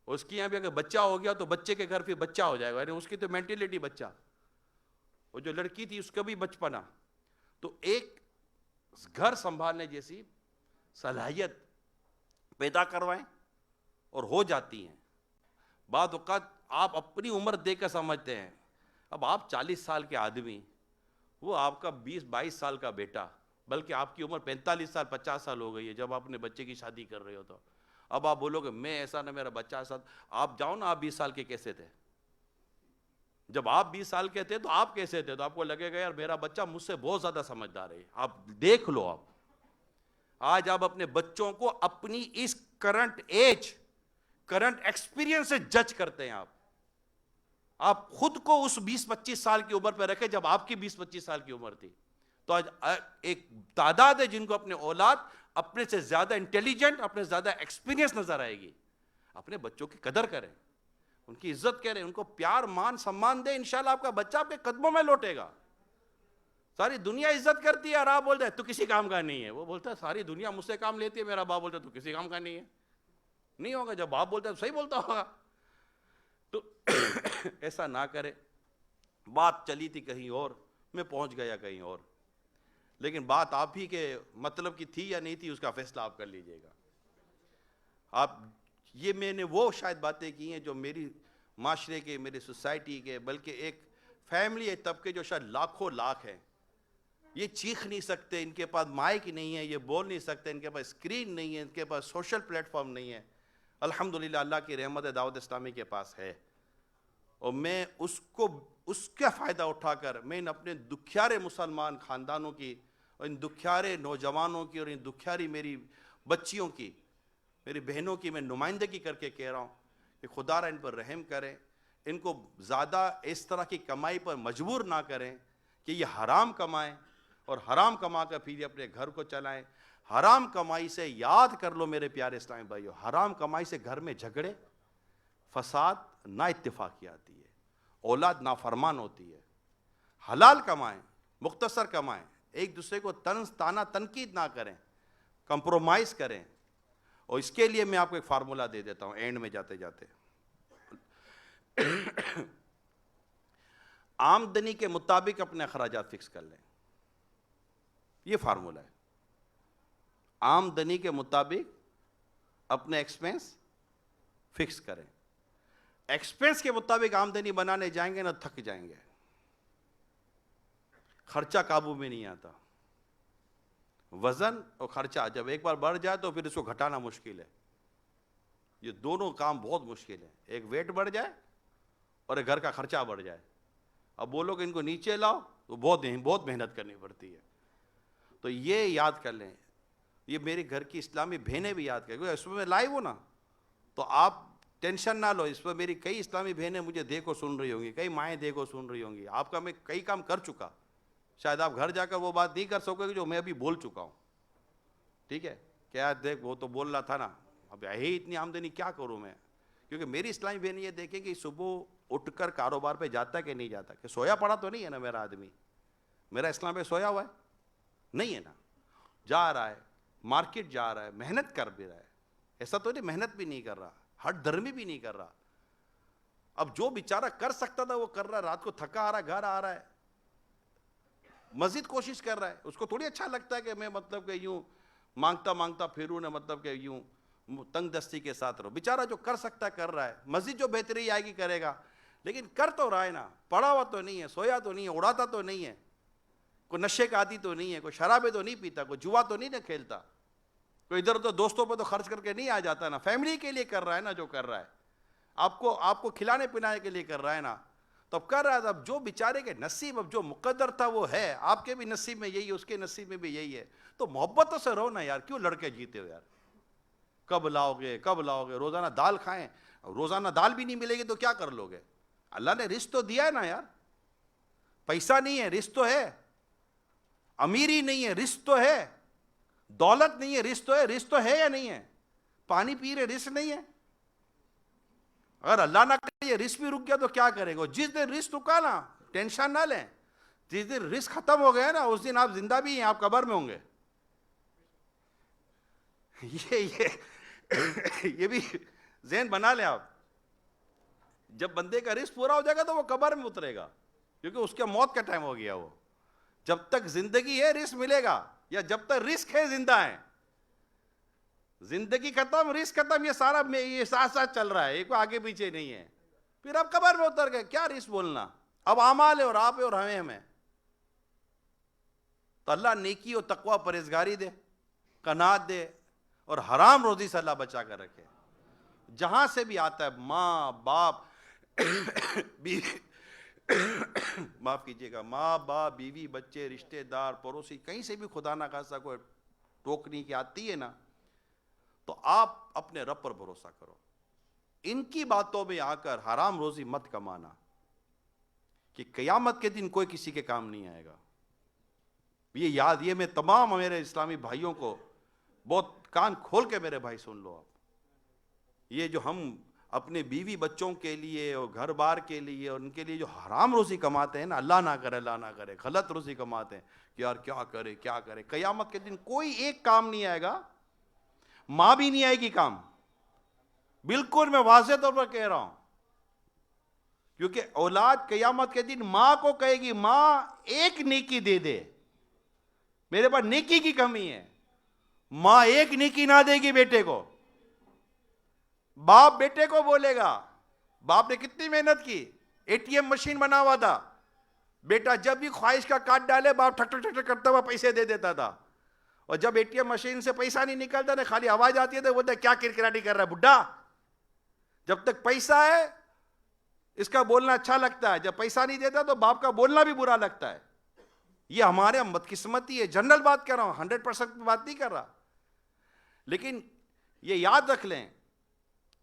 A: اس کی یہاں بھی اگر بچہ ہو گیا تو بچے کے گھر پھر بچہ ہو جائے گا، یعنی اس کی تو مینٹلٹی بچہ. اور جو لڑکی تھی اس کا بھی بچپنا. تو ایک گھر سنبھالنے جیسی صلاحیت پیدا کروائیں، اور ہو جاتی ہیں. بعض اوقات آپ اپنی عمر دیکھ کر سمجھتے ہیں. اب آپ 40 سال کے آدمی، وہ آپ کا 20-22 سال کا بیٹا، بلکہ آپ کی عمر 45 سال 50 سال ہو گئی ہے جب آپ نے بچے کی شادی کر رہے ہو. تو اب آپ بولو گے میں ایسا نہ، میرا بچہ ایسا. آپ جاؤ نا، آپ 20 سال کے کیسے تھے؟ جب آپ 20 سال کے تھے تو آپ کیسے تھے؟ تو آپ کو لگے گا یار میرا بچہ مجھ سے بہت زیادہ سمجھدار ہے. آپ دیکھ لو، آپ آج آپ اپنے بچوں کو اپنی اس کرنٹ ایج، کرنٹ ایکسپیرینس سے جج کرتے ہیں. آپ خود کو اس 20-25 سال کی عمر پہ رکھے جب آپ کی 20-25 سال کی عمر تھی. تو آج ایک تعداد ہے جن کو اپنے اولاد اپنے سے زیادہ انٹیلیجنٹ، اپنے زیادہ ایکسپیرینس نظر آئے گی. اپنے بچوں کی قدر کریں، ان کی عزت کریں، ان کو پیار، مان، سمان دیں. انشاءاللہ آپ کا بچہ آپ کے قدموں میں لوٹے گا. ساری دنیا عزت کرتی ہے اور آپ بولتے ہیں تو کسی کام کا نہیں ہے. وہ بولتا ہے ساری دنیا مجھ سے کام لیتی ہے، میرا باپ بولتا ہے تو کسی کام کا نہیں ہے. نہیں ہوگا. جب باپ بولتا ہے تو صحیح بولتا ہوگا. تو ایسا نہ کرے. بات چلی تھی کہیں اور، میں پہنچ گیا کہیں اور، لیکن بات آپ ہی کے مطلب کی تھی یا نہیں تھی اس کا فیصلہ آپ کر لیجئے گا. آپ یہ میں نے وہ شاید باتیں کی ہیں جو میری معاشرے کے، میری سوسائٹی کے، بلکہ ایک فیملی ہے، طبقے جو شاید لاکھوں لاکھ ہیں. یہ چیخ نہیں سکتے، ان کے پاس مائک نہیں ہے، یہ بول نہیں سکتے، ان کے پاس اسکرین نہیں ہے، ان کے پاس سوشل پلیٹ فارم نہیں ہے. الحمدللہ اللہ کی رحمت دعوت اسلامی کے پاس ہے. اور میں اس کا فائدہ اٹھا کر میں ان اپنے دکھیارے مسلمان خاندانوں کی، اور ان دکھیارے نوجوانوں کی، اور ان دکھیاری میری بچیوں کی، میری بہنوں کی میں نمائندگی کر کے کہہ رہا ہوں کہ خدا را ان پر رحم کریں. ان کو زیادہ اس طرح کی کمائی پر مجبور نہ کریں کہ یہ حرام کمائیں اور حرام کما کر پھر اپنے گھر کو چلائیں. حرام کمائی سے یاد کر لو میرے پیارے اسلامی بھائیو، حرام کمائی سے گھر میں جھگڑے، فساد، نا اتفاقی آتی ہے، اولاد نافرمان ہوتی ہے. حلال کمائیں، مختصر کمائیں، ایک دوسرے کو طنز طعنہ تنقید نہ کریں، کمپرومائز کریں. اور اس کے لیے میں آپ کو ایک فارمولہ دے دیتا ہوں اینڈ میں جاتے جاتے. آمدنی کے مطابق اپنے اخراجات فکس کر لیں. یہ فارمولہ ہے. آمدنی کے مطابق اپنے ایکسپنس فکس کریں. ایکسپنس کے مطابق آمدنی بنانے جائیں گے نہ تھک جائیں گے، خرچہ قابو میں نہیں آتا. وزن اور خرچہ جب ایک بار بڑھ جائے تو پھر اس کو گھٹانا مشکل ہے. یہ دونوں کام بہت مشکل ہے. ایک ویٹ بڑھ جائے اور ایک گھر کا خرچہ بڑھ جائے. اب بولو کہ ان کو نیچے لاؤ تو بہت محنت کرنی پڑتی ہے. تو یہ یاد کر لیں, یہ میری گھر کی اسلامی بہنیں بھی یاد کریں, اس میں لائیو ہوں نا تو آپ ٹینشن نہ لو. اس پر میری کئی اسلامی بہنیں مجھے دیکھو سن رہی ہوں گی, کئی مائیں دیکھو سن رہی ہوں گی. آپ کا میں کئی کام کر چکا, شاید آپ گھر جا کر وہ بات نہیں کر سکو گے جو میں ابھی بول چکا ہوں. ٹھیک ہے, کیا دیکھ وہ تو بول رہا تھا نا, اب یہی اتنی آمدنی کیا کروں میں. کیونکہ میری اسلامی بہن یہ دیکھیں کہ صبح اٹھ کر کاروبار پہ جاتا کہ نہیں جاتا, کہ سویا پڑا تو نہیں ہے نا میرا آدمی, میرا اسلام پہ سویا ہوا ہے نہیں ہے نا, جا رہا ہے مارکیٹ, جا رہا ہے محنت کر بھی رہا ہے. ایسا تو نہیں محنت بھی نہیں کر رہا, ہٹ دھرمی بھی نہیں کر رہا. اب جو بیچارہ کر سکتا تھا وہ کر رہا ہے, رات کو تھکا آ رہا ہے, گھر آ رہا ہے, مزید کوشش کر رہا ہے. اس کو تھوڑی اچھا لگتا ہے کہ میں مطلب کہ یوں مانگتا مانگتا پھروں نہ, مطلب کہ یوں تنگ دستی کے ساتھ رہو. بیچارہ جو کر سکتا ہے کر رہا ہے, مزید جو بہتری آئے گی کرے گا, لیکن کر تو رہا ہے نا. پڑا ہوا تو نہیں ہے, سویا تو نہیں ہے, اڑاتا تو نہیں ہے, کوئی نشے کا عادی تو نہیں ہے, کوئی شرابیں تو نہیں پیتا, کوئی جوا تو نہیں نہ کھیلتا, کوئی ادھر ادھر دوستوں پہ تو خرچ کر کے نہیں آ جاتا نا. فیملی کے لیے کر رہا ہے نا جو کر رہا ہے, آپ کو کھلانے پلانے کے لیے کر رہا ہے نا, تو اب کر رہا ہے. اب جو بیچارے کے نصیب, اب جو مقدر تھا وہ ہے, آپ کے بھی نصیب میں یہی ہے, اس کے نصیب میں بھی یہی ہے. تو محبتوں سے رہو نا یار, کیوں لڑکے جیتے ہو یار. کب لاؤ گے کب لاؤ گے, روزانہ دال کھائیں, روزانہ دال بھی نہیں ملے گی تو کیا کر لو گے. اللہ نے رزق تو دیا ہے نا یار, پیسہ نہیں ہے رزق تو ہے, امیری نہیں ہے رزق تو ہے, دولت نہیں ہے رزق تو ہے. رزق تو ہے یا نہیں ہے, پانی پی رہے رزق نہیں ہے. اگر اللہ نہ کرے یہ رزق بھی رک گیا تو کیا کرے گا. جس دن رزق رکا نا ٹینشن نہ لیں, جس دن رزق ختم ہو گیا نا اس دن آپ زندہ بھی ہیں, آپ قبر میں ہوں گے. یہ بھی ذہن بنا لیں آپ. جب بندے کا رزق پورا ہو جائے گا تو وہ قبر میں اترے گا, کیونکہ اس کے موت کا ٹائم ہو گیا. وہ جب تک زندگی ہے رزق ملے گا, یا جب تک رزق ہے زندہ ہے. زندگی ختم رزق ختم, یہ سارا یہ ساتھ ساتھ چل رہا ہے, ایک آگے پیچھے نہیں ہے. پھر اب قبر میں اتر گئے, کیا رزق بولنا. اب اعمال ہے اور آپ ہے اور ہمیں. تو اللہ نیکی اور تقوی پرہیزگاری دے, قناعت دے, اور حرام روزی سے اللہ بچا کر رکھے. جہاں سے بھی آتا ہے, ماں باپ معاف کیجیے گا, ماں باپ بیوی بچے رشتہ دار پڑوسی, کہیں سے بھی خدا نہ خاصا کوئی ٹوکری کی آتی ہے نا, تو آپ اپنے رب پر بھروسہ کرو. ان کی باتوں میں آ کر حرام روزی مت کمانا, کہ قیامت کے دن کوئی کسی کے کام نہیں آئے گا. یہ یاد, یہ میں تمام میرے اسلامی بھائیوں کو بہت کان کھول کے میرے بھائی سن لو آپ. یہ جو ہم اپنے بیوی بچوں کے لیے اور گھر بار کے لیے اور ان کے لیے جو حرام روزی کماتے ہیں نا, اللہ نہ کرے غلط روزی کماتے ہیں, کہ یار کیا کرے. قیامت کے دن کوئی ایک کام نہیں آئے گا, ماں بھی نہیں آئے گی کام. بالکل میں واضح طور پر کہہ رہا ہوں, کیونکہ اولاد قیامت کے دن ماں کو کہے گی, ماں ایک نیکی دے دے, میرے پاس نیکی کی کمی ہے. ماں ایک نیکی نہ دے گی بیٹے کو. باپ بیٹے کو بولے گا, باپ نے کتنی محنت کی, اے ٹی ایم مشین بنا ہوا تھا, بیٹا جب بھی خواہش کا کاٹ ڈالے باپ ٹھک ٹھک ٹھک کرتا ہوا پیسے دے دیتا تھا. اور جب اے ٹی ایم مشین سے پیسہ نہیں نکلتا نا, خالی آواز آتی ہے تو بولتا ہے کیا کرکراٹی کر رہا ہے بڈھا. جب تک پیسہ ہے اس کا بولنا اچھا لگتا ہے, جب پیسہ نہیں دیتا تو باپ کا بولنا بھی برا لگتا ہے. یہ ہمارے بدقسمتی ہے. جنرل بات کر رہا ہوں, 100% بات نہیں کر رہا. لیکن یہ یاد رکھ لیں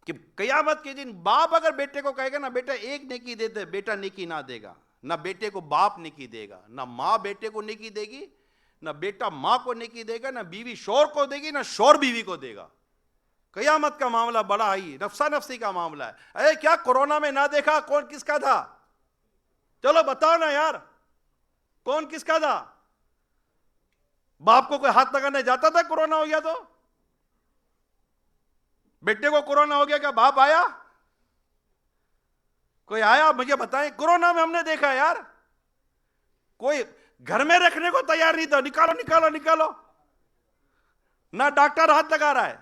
A: کہ قیامت کے دن باپ اگر بیٹے کو کہے گا نا بیٹا ایک نیکی دے دے, بیٹا نیکی نہ دے گا. نہ بیٹے کو باپ نیکی دے گا, نہ ماں بیٹے کو نیکی دے گی, نہ بیٹا ماں کو نیکی دے گا, نہ بیوی شوہر کو دے گی, نہ شوہر بیوی کو دے گا. قیامت کا معاملہ بڑا ہی نفسا نفسی کا معاملہ ہے. اے کیا کورونا میں نہ دیکھا کون کس کا تھا؟ چلو بتاؤ نا یار, کون کس کا تھا؟ باپ کو کوئی ہاتھ لگانے جاتا تھا کورونا ہو گیا تو؟ بیٹے کو کورونا ہو گیا کیا باپ آیا؟ کوئی آیا؟ مجھے بتائیں. کورونا میں ہم نے دیکھا یار, کوئی گھر میں رکھنے کو تیار نہیں تھا, نکالو نکالو نکالو. نہ ڈاکٹر ہاتھ لگا رہا ہے,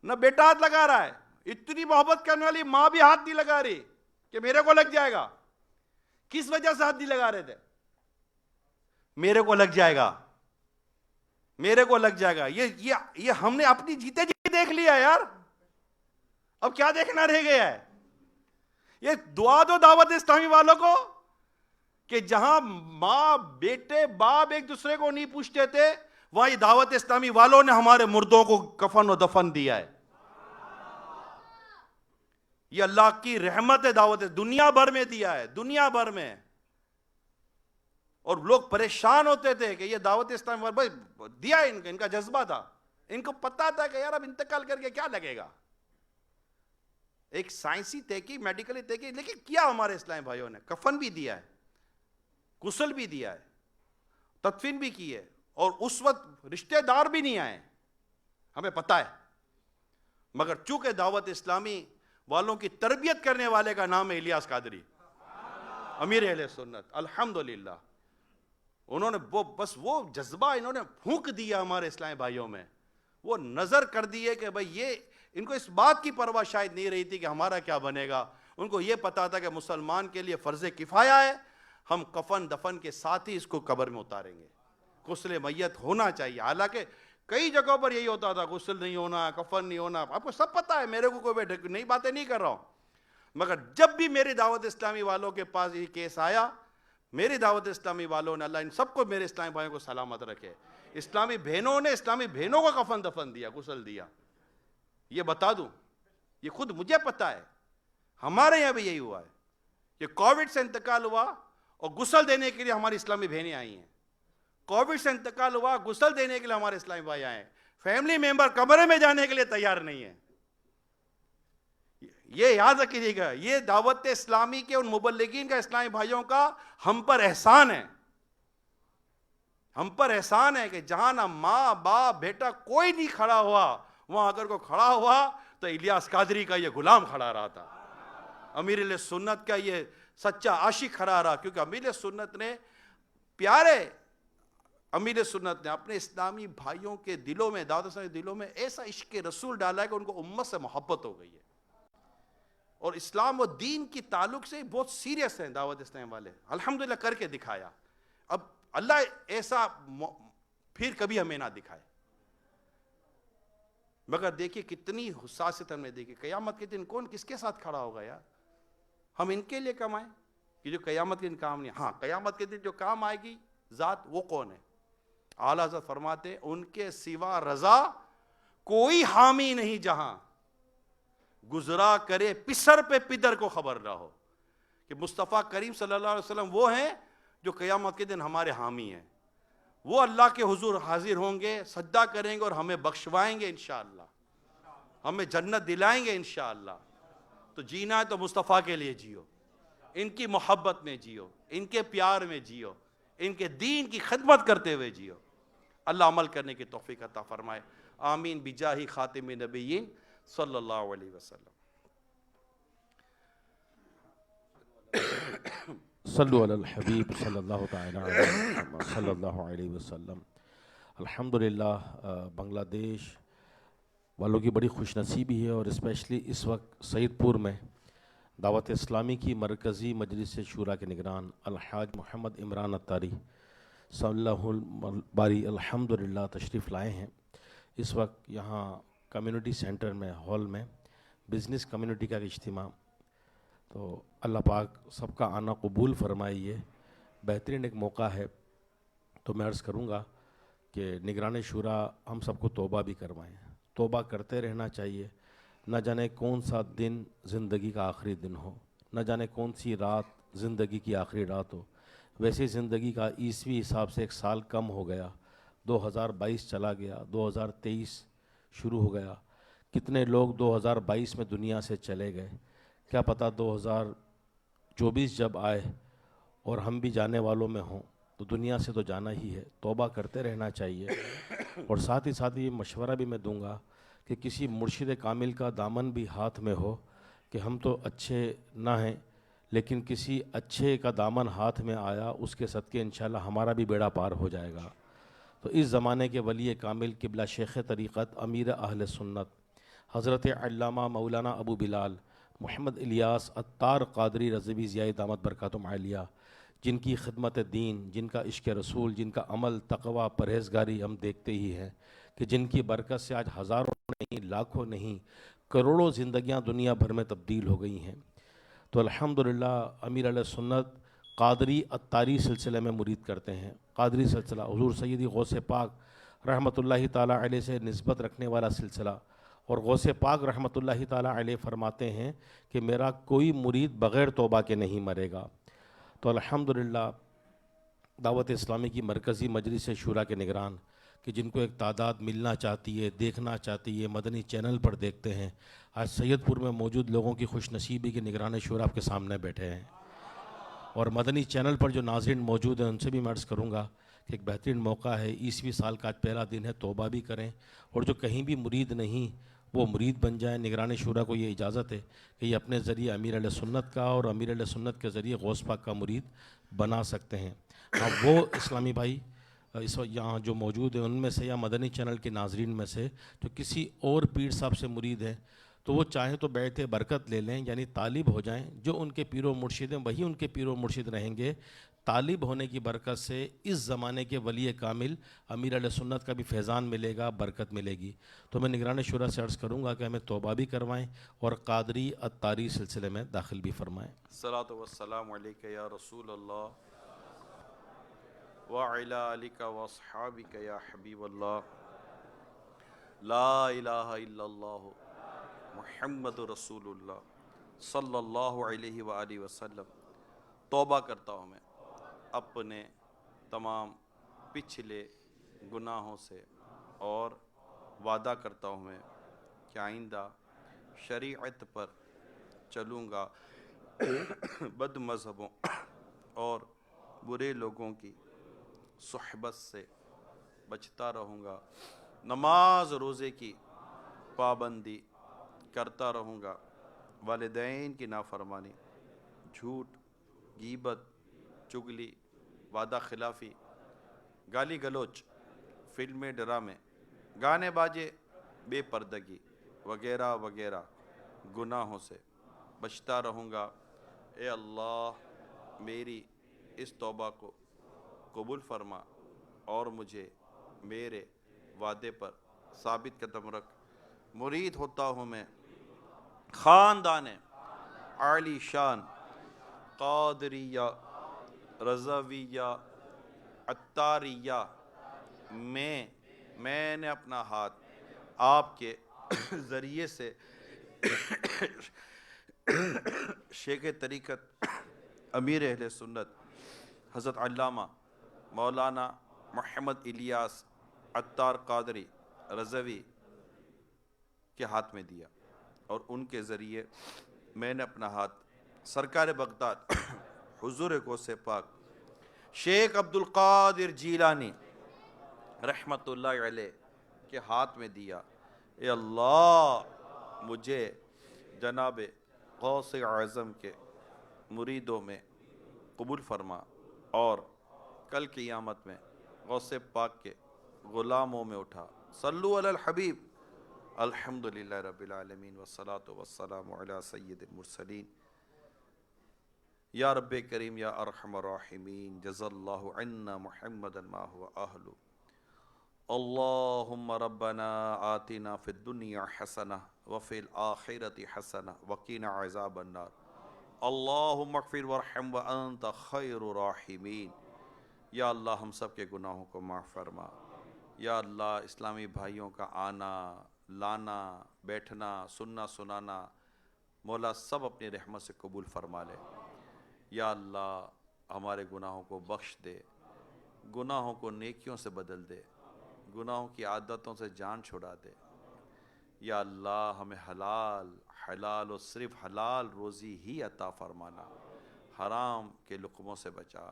A: نہ بیٹا ہاتھ لگا رہا ہے. اتنی محبت کرنے والی ماں بھی ہاتھ نہیں لگا رہی کہ میرے کو لگ جائے گا. کس وجہ سے ہاتھ نہیں لگا رہے تھے؟ میرے کو لگ جائے گا. میرے کو لگ جائے گا. یہ ہم نے اپنی جیتے جی دیکھ لیا یار, اب کیا دیکھنا رہ گیا ہے. یہ دعا دو دعوت اسلامی والوں کو کہ جہاں ماں بیٹے باپ ایک دوسرے کو نہیں پوچھتے تھے, وہاں یہ دعوت اسلامی والوں نے ہمارے مردوں کو کفن و دفن دیا ہے. یہ اللہ کی رحمت ہے, دعوت دنیا بھر میں دیا ہے, دنیا بھر میں. اور لوگ پریشان ہوتے تھے کہ یہ دعوت اسلامی بھائی دیا, ان کا جذبہ تھا, ان کو پتا تھا کہ یار اب انتقال کر کے کیا لگے گا. ایک سائنسی تحقیق, میڈیکلی تحقیق, لیکن کیا ہمارے اسلامی بھائیوں نے کفن بھی دیا ہے, غسل بھی دیا ہے, تدفین بھی کی ہے, اور اس وقت رشتہ دار بھی نہیں آئے, ہمیں پتا ہے. مگر چونکہ دعوت اسلامی والوں کی تربیت کرنے والے کا نام ہے الیاس قادری, امیر اہل سنت, الحمدللہ. انہوں نے وہ جذبہ انہوں نے پھونک دیا ہمارے اسلامی بھائیوں میں. وہ نظر کر دیے کہ بھئی یہ, ان کو اس بات کی پرواہ شاید نہیں رہی تھی کہ ہمارا کیا بنے گا. ان کو یہ پتا تھا کہ مسلمان کے لیے فرض کفایہ ہے, ہم کفن دفن کے ساتھ ہی اس کو قبر میں اتاریں گے. غسل میت ہونا چاہیے. حالانکہ کئی جگہوں پر یہی ہوتا تھا, غسل نہیں ہونا, کفن نہیں ہونا. آپ کو سب پتا ہے, میرے کو کوئی نئی باتیں نہیں کر رہا ہوں. مگر جب بھی میری دعوت اسلامی والوں کے پاس یہ کیس آیا, میری دعوت اسلامی والوں نے, اللہ ان سب کو, میرے اسلامی بھائیوں کو سلامت رکھے, اسلامی بہنوں نے اسلامی بہنوں کو کفن دفن دیا, غسل دیا. یہ بتا دوں, یہ خود مجھے پتا ہے, ہمارے یہاں بھی یہی ہوا ہے کہ کووڈ سے انتقال ہوا اور غسل دینے کے لیے ہماری اسلامی بہنیں آئی ہیں. کووڈ سے انتقال ہوا, غسل دینے کے لیے ہمارے اسلامی بھائی آئے ہیں. فیملی ممبر کمرے میں جانے کے لیے تیار نہیں ہے. یہ یاد رکھیے گا, یہ دعوت اسلامی کے ان مبلغین کا, اسلامی بھائیوں کا ہم پر احسان ہے. ہم پر احسان ہے کہ جہاں نہ ماں باپ بیٹا کوئی نہیں کھڑا ہوا, وہاں اگر کوئی کھڑا ہوا تو الیاس قادری کا یہ غلام کھڑا رہا تھا, امیر اہل سنت کا یہ سچا عاشق کھڑا رہا. کیونکہ امیر سنت نے, پیارے امیر سنت نے اپنے اسلامی بھائیوں کے دلوں میں, دعوت اسلامی کے دلوں میں ایسا عشق رسول ڈالا ہے کہ ان کو امت سے محبت ہو گئی ہے. اور اسلام و دین کی تعلق سے بہت سیریس ہیں دعوت اسلامی والے, الحمدللہ کر کے دکھایا. اب اللہ ایسا پھر کبھی ہمیں نہ دکھائے. مگر دیکھیے کتنی حساسیت ہم نے دیکھی. قیامت کے دن کون کس کے ساتھ کھڑا ہوگا یار؟ ہم ان کے لیے کمائیں کہ جو قیامت کے دن کام نہیں. ہاں, قیامت کے دن جو کام آئے گی ذات, وہ کون ہے؟ اعلیٰ حضرت فرماتے ہیں, ان کے سوا رضا کوئی حامی نہیں جہاں, گزرا کرے پسر پہ پدر کو خبر نہ ہو. کہ مصطفیٰ کریم صلی اللہ علیہ وسلم وہ ہیں جو قیامت کے دن ہمارے حامی ہیں. وہ اللہ کے حضور حاضر ہوں گے, سجدہ کریں گے اور ہمیں بخشوائیں گے انشاءاللہ, ہمیں جنت دلائیں گے انشاءاللہ. تو جینا ہے تو مصطفیٰ کے لیے جیو, ان کی محبت میں جیو, ان کے پیار میں جیو, ان کے دین کی خدمت کرتے ہوئے جیو. اللہ عمل کرنے کی توفیق عطا فرمائے. آمین بجاہ خاتم نبیین صلی اللہ علیہ وسلم.
B: صلو علی الحبیب صلی اللہ تعالی علیہ صلی اللہ علیہ وسلم. الحمدللہ بنگلہ دیش والوں کی بڑی خوش نصیبی ہے, اور اسپیشلی اس وقت سعید پور میں دعوت اسلامی کی مرکزی مجلس شورا کے نگران الحاج محمد عمران اتاری صلی اللہ الباری الحمدللہ تشریف لائے ہیں. اس وقت یہاں کمیونٹی سینٹر میں, ہال میں, بزنس کمیونٹی کا اجتماع. تو اللہ پاک سب کا آنا قبول فرمائیے. بہترین ایک موقع ہے. تو میں عرض کروں گا کہ نگران شورا ہم سب کو توبہ بھی کروائیں. توبہ کرتے رہنا چاہیے. نہ جانے کون سا دن زندگی کا آخری دن ہو, نہ جانے کون سی رات زندگی کی آخری رات ہو. ویسے زندگی کا عیسوی حساب سے ایک سال کم ہو گیا, 2022 چلا گیا, 2023 شروع ہو گیا. کتنے لوگ 2022 میں دنیا سے چلے گئے, کیا پتہ 2024 جب آئے اور ہم بھی جانے والوں میں ہوں تو دنیا سے تو جانا ہی ہے. توبہ کرتے رہنا چاہیے. اور ساتھ ہی ساتھ یہ مشورہ بھی میں دوں گا کہ کسی مرشد کامل کا دامن بھی ہاتھ میں ہو, کہ ہم تو اچھے نہ ہیں لیکن کسی اچھے کا دامن ہاتھ میں آیا, اس کے صدقے انشاءاللہ ہمارا بھی بیڑا پار ہو جائے گا. تو اس زمانے کے ولی کامل قبلہ شیخ طریقت امیر اہل سنت حضرت علامہ مولانا ابو بلال محمد الیاس اتار قادری رضوی ضیاء دامت برکاتہم عالیہ, جن کی خدمت دین، جن کا عشق رسول، جن کا عمل، تقوی، پرہیزگاری ہم دیکھتے ہی ہیں کہ جن کی برکت سے آج ہزاروں نہیں، لاکھوں نہیں، کروڑوں زندگیاں دنیا بھر میں تبدیل ہو گئی ہیں۔ تو الحمدللہ امیر علیہ سنت قادری اتاری سلسلے میں مرید کرتے ہیں۔ قادری سلسلہ حضور سیدی غوث پاک رحمۃ اللہ تعالیٰ علیہ سے نسبت رکھنے والا سلسلہ، اور غوث پاک رحمۃ اللہ تعالیٰ علیہ فرماتے ہیں کہ میرا کوئی مرید بغیر توبہ کے نہیں مرے گا۔ تو الحمدللہ دعوت اسلامی کی مرکزی مجلس شورا کے نگران کہ جن کو ایک تعداد ملنا چاہتی ہے، دیکھنا چاہتی ہے، مدنی چینل پر دیکھتے ہیں، آج سید پور میں موجود لوگوں کی خوش نصیبی کے نگران شورا آپ کے سامنے بیٹھے ہیں، اور مدنی چینل پر جو ناظرین موجود ہیں ان سے بھی میں عرض کروں گا کہ ایک بہترین موقع ہے، 20ویں سال کا آج پہلا دن ہے، توبہ بھی کریں، اور جو کہیں بھی مرید نہیں وہ مرید بن جائیں۔ نگران شورا کو یہ اجازت ہے کہ یہ اپنے ذریعے امیر علیہ سنت کا اور امیر علیہ سنت کے ذریعے غوث پاک کا مرید بنا سکتے ہیں۔ اب وہ اسلامی بھائی اس وقت یہاں جو موجود ہیں ان میں سے یا مدنی چینل کے ناظرین میں سے جو کسی اور پیر صاحب سے مرید ہیں تو وہ چاہیں تو بیٹھ برکت لے لیں، یعنی طالب ہو جائیں، جو ان کے پیر و مرشد ہیں وہی ان کے پیر و مرشد رہیں گے۔ طالب ہونے کی برکت سے اس زمانے کے ولی کامل امیر علیہ سنت کا بھی فیضان ملے گا، برکت ملے گی۔ تو میں نگران شورا سے عرض کروں گا کہ ہمیں توبہ بھی کروائیں اور قادری اتاری سلسلے میں داخل بھی فرمائیں۔
A: الصلاۃ والسلام علیک یا رسول اللہ وعلی آلک واصحابک یا حبیب اللہ، لا الہ الا اللہ محمد رسول اللہ صلی اللہ علیہ وآلہ وسلم۔ توبہ کرتا ہوں میں اپنے تمام پچھلے گناہوں سے، اور وعدہ کرتا ہوں میں کہ آئندہ شریعت پر چلوں گا، بد مذہبوں اور برے لوگوں کی صحبت سے بچتا رہوں گا، نماز روزے کی پابندی کرتا رہوں گا، والدین کی نافرمانی، جھوٹ، غیبت، چغلی، وعدہ خلافی، گالی گلوچ، فلمیں، ڈرامے، گانے باجے، بے پردگی وغیرہ وغیرہ گناہوں سے بچتا رہوں گا۔ اے اللہ میری اس توبہ کو قبول فرما اور مجھے میرے وعدے پر ثابت قدم رکھ۔ مرید ہوتا ہوں میں خاندان عالی شان قادریہ رضویہ اتاریہ میں نے اپنا ہاتھ آپ کے ذریعے سے شیخ طریقت امیر اہل سنت حضرت علامہ مولانا محمد الیاس عطار قادری رضوی کے ہاتھ میں دیا، اور ان کے ذریعے میں نے اپنا ہاتھ سرکار بغداد حضور غوث پاک شیخ عبد القادر جیلانی رحمت اللہ علیہ کے ہاتھ میں دیا۔ اے اللہ مجھے جناب غوث اعظم کے مریدوں میں قبول فرما، اور کل قیامت میں غوث پاک کے غلاموں میں اٹھا۔ صلو علی الحبیب۔ الحمدللہ رب العالمین والصلاة والسلام علی سید المرسلین۔ یا رب کریم یا ارحم الراحمین، جزا اللہ عنا محمدا ما هو اہل۔ اللہم ربنا آتنا فی الدنیا حسنہ وفی الآخرۃ حسنہ وقنا عذاب النار۔ اللہم اغفر وارحم وانت خیر الراحمین۔ یا اللہ ہم سب کے گناہوں کو معاف فرما۔ یا اللہ اسلامی بھائیوں کا آنا، لانا، بیٹھنا، سننا سنانا مولا سب اپنی رحمت سے قبول فرما لے۔ یا اللہ ہمارے گناہوں کو بخش دے، گناہوں کو نیکیوں سے بدل دے، گناہوں کی عادتوں سے جان چھڑا دے۔ یا اللہ ہمیں حلال اور صرف حلال روزی ہی عطا فرمانا، حرام کے لقموں سے بچا،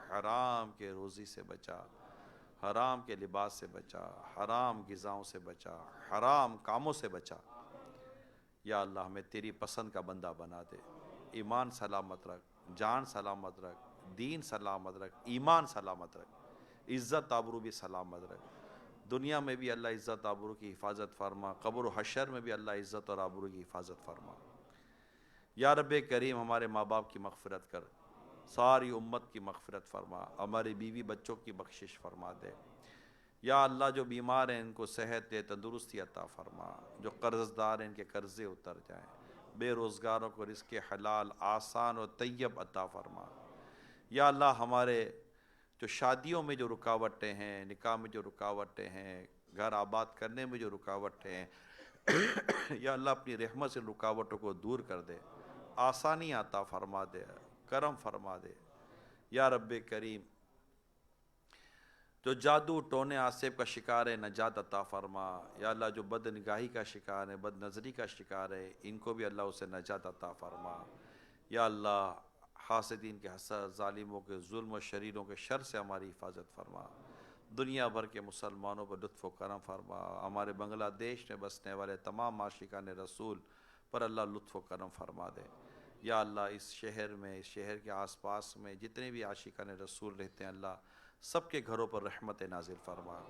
A: حرام کے روزی سے بچا، حرام کے لباس سے بچا، حرام غذاؤں سے بچا، حرام کاموں سے بچا۔ یا اللہ ہمیں تیری پسند کا بندہ بنا دے، ایمان سلامت رکھ، جان سلامت رکھ، دین سلامت رکھ، ایمان سلامت رکھ، عزت آبرو بھی سلامت رکھ۔ دنیا میں بھی اللہ عزت آبرو کی حفاظت فرما، قبر و حشر میں بھی اللہ عزت اور آبرو کی حفاظت فرما۔ یا رب کریم ہمارے ماں باپ کی مغفرت کر، ساری امت کی مغفرت فرما، ہمارے بیوی بچوں کی بخشش فرما دے۔ یا اللہ جو بیمار ہیں ان کو صحت دے، تندرستی عطا فرما، جو قرض دار ہیں ان کے قرضے اتر جائیں، بے روزگاروں کو رزق حلال آسان اور طیب عطا فرما۔ یا اللہ ہمارے جو شادیوں میں جو رکاوٹیں ہیں، نکاح میں جو رکاوٹیں ہیں، گھر آباد کرنے میں جو رکاوٹیں ہیں، یا اللہ اپنی رحمت سے رکاوٹوں کو دور کر دے، آسانی عطا فرما دے، کرم فرما دے۔ یا رب کریم جو جادو ٹونے آسیب کا شکار ہے نجات عطا فرما۔ یا اللہ جو بد نگاہی کا شکار ہے، بد نظری کا شکار ہے، ان کو بھی اللہ اسے نجات عطا فرما۔ یا اللہ حاسدین کے حسد، ظالموں کے ظلم و شریروں کے شر سے ہماری حفاظت فرما۔ دنیا بھر کے مسلمانوں پر لطف و کرم فرما۔ ہمارے بنگلہ دیش میں بسنے والے تمام عاشقان رسول پر اللہ لطف و کرم فرما دے۔ یا اللہ اس شہر میں، اس شہر کے آس پاس میں جتنے بھی عاشقان رسول رہتے ہیں، اللہ سب کے گھروں پر رحمت نازل فرما۔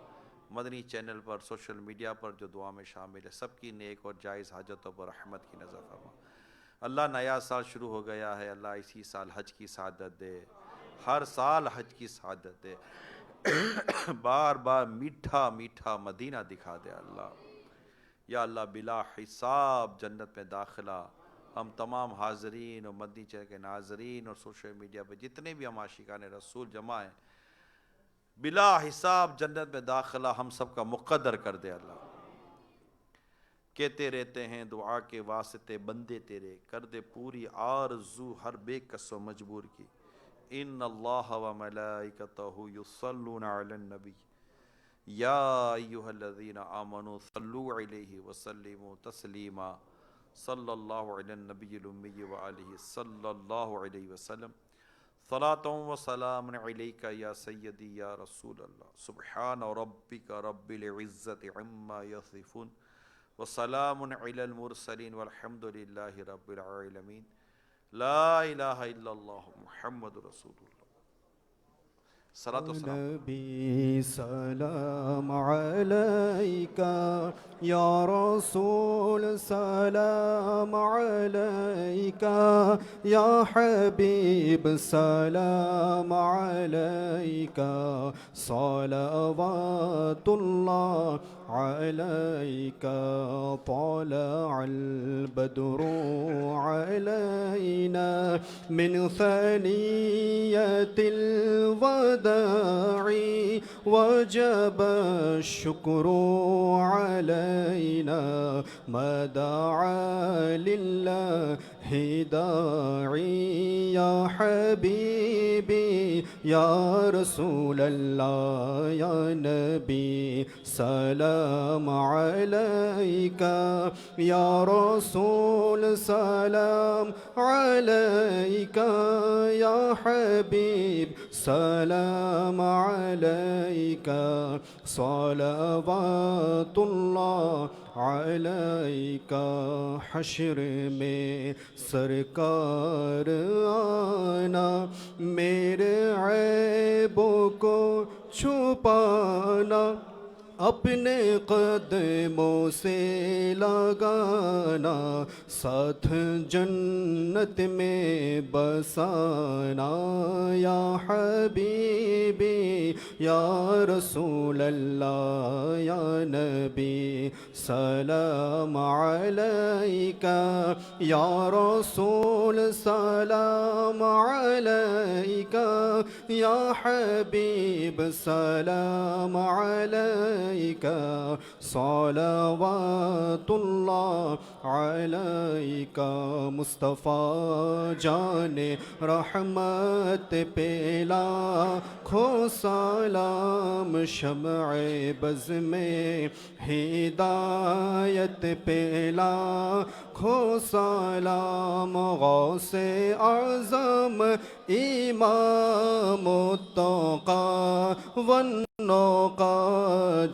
A: مدنی چینل پر، سوشل میڈیا پر جو دعا میں شامل ہے، سب کی نیک اور جائز حاجتوں پر رحمت کی نظر فرما۔ اللہ نیا سال شروع ہو گیا ہے، اللہ اسی سال حج کی سعادت دے، ہر سال حج کی سعادت دے، بار بار میٹھا میٹھا مدینہ دکھا دے اللہ۔ یا اللہ بلا حساب جنت میں داخلہ ہم تمام حاضرین اور مدنی چینل کے ناظرین اور سوشل میڈیا پہ جتنے بھی ہم عاشقان رسول جمع ہیں، بلا حساب جنت میں داخلہ ہم سب کا مقدر کر دے اللہ۔ کہتے رہتے ہیں دعا کے واسطے بندے تیرے، کر دے پوری آرزو ہر بے کس و مجبور کی۔ ان اللہ و ملائکتہ یصلون علی النبی یا ایہا الذین آمنوا صلوا علیہ وسلموا تسلیما۔ صلی اللہ علی النبی الامی وآلہ صلی اللہ علیہ وسلم۔ صلاۃ و سلام علیک یا سیدی یا رسول اللہ۔ سبحان ربک رب العزت عما یصفون وسلام علی المرسلین والحمد للہ رب العالمین۔ لا الہ الا اللہ محمد رسول اللہ۔ صلاۃ و سلام۔
C: نبی سلام علیکہ یا رسول سلام علیکہ یا حبیب سلام علیکہ صلوات اللہ علیکہ طلع البدر علینا من ثنیۃ الوداع وجب الشکر علینا ما دعا للہ داعی یا حبیبی یا رسول اللہ یا نبی سلام علیکہ یا رسول سلام علیکہ یا حبیب سلام علیکہ صلوات اللہ علیکہ۔ حشر میں سرکار آنا، میرے عیبوں کو چھپانا، اپنے قدموں سے لگانا، ساتھ جنت میں بسانا، یا حبیبی یا رسول اللہ یا نبی سلام علیکہ یا رسول سلام علیکہ یا حبیب سلام علیکہ صلوات اللہ علیکہ۔ مصطفیٰ جان رحمت پہ لاکھوں سلام، شمع بز میں ہدایت پہ لاکھوں سلام، غوث اعظم امام التقی والنقی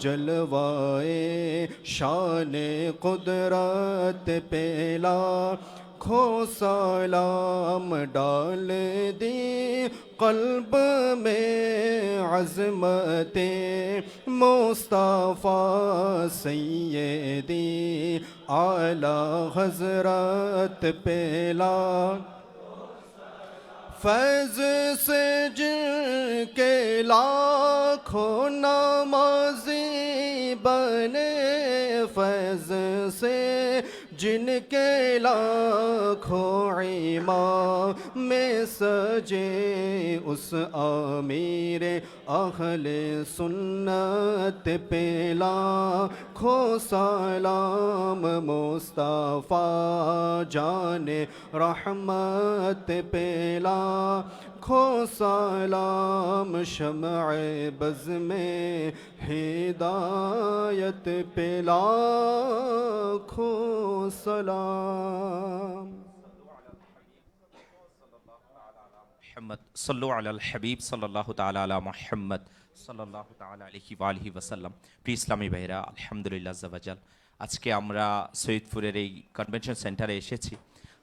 C: جلوائے شان قدرت پہ لاکھوں سلام، ڈال دی قلب میں عظمت مصطفیٰ سیدی اعلی حضرت پہ لاکھوں فیض سے جن کے لاکھوں نمازی بنے فیض سے جن کے لاکھوں امام میں سجے اس امیر اہل سنت پہ لاکھوں سلام مصطفیٰ جان رحمت پہ لاکھوں سلام شمع بز میں ہدایت پہ لاکھوں سلام
D: محمد صلو علی الحبیب صلی اللہ تعالی علی محمد صلی اللہ تعالی علیہ وآلہ وسلم। প্রিয় ইসলামী ভাইরা, আলহামদুলিল্লাহ আজ্জাওয়াজাল, আজকে আমরা সৈয়দপুরের এই কনভেনশন সেন্টারে এসেছি।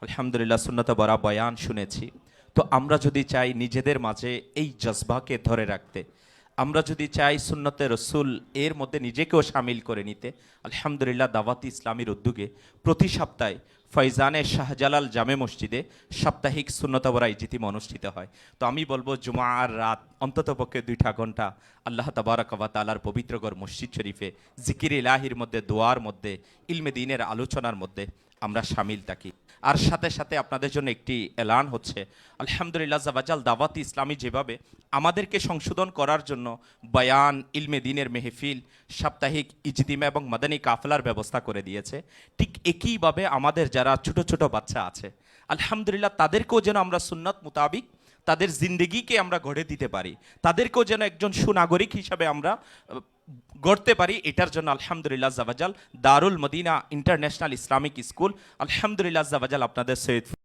D: আলহামদুলিল্লাহ সুন্নত বরা বয়ান শুনেছি। তো আমরা যদি চাই নিজেদের মাঝে এই জজবাকে ধরে রাখতে, আমরা যদি চাই সুন্নতে রসুল এর মধ্যে নিজেকেও শামিল করে নিতে, আলহামদুলিল্লাহ দাওয়াত ইসলামীর উদ্যোগে প্রতি সপ্তাহে ফয়জানে শাহজালাল জামে মসজিদে সাপ্তাহিক সুন্নতবরা ইজতিমা অনুষ্ঠিত হয়। তো আমি বলবো জুমার রাত অন্ততপক্ষে 2 ঘন্টা আল্লাহ তাবারাক ওয়া তাআলার পবিত্রগড় মসজিদ শরীফে জিকির ইলাহির মধ্যে, দোয়ার মধ্যে, ইলমে দ্বীনের আলোচনার মধ্যে আমরা শামিল থাকি। আর সাথে সাথে আপনাদের জন্য একটি এলান হচ্ছে, আলহামদুলিল্লাহ আজ্জাওয়াজাল দাওয়াত ইসলামী যেভাবে আমাদেরকে সংশোধন করার জন্য বয়ান, ইলমে দ্বীনের মেহফিল, সাপ্তাহিক ইজতিমা এবং মাদানী কাফলার ব্যবস্থা করে দিয়েছে, ঠিক একইভাবে আমাদের যারা ছোট ছোট বাচ্চা আছে আলহামদুলিল্লাহ তাদেরকেও যেন আমরা সুন্নত মোতাবিক তাদের জিন্দেগিকে আমরা গড়ে দিতে পারি, তাদেরকেও যেন একজন সুনাগরিক হিসাবে আমরা গড়তে পারি। এটার জন্য আলহামদুলিল্লাহ আজ্জাওয়াজাল দারুল মদিনা ইন্টারন্যাশনাল ইসলামিক স্কুল আলহামদুলিল্লাহ আজ্জাওয়াজাল আপনাদের সৈয়দ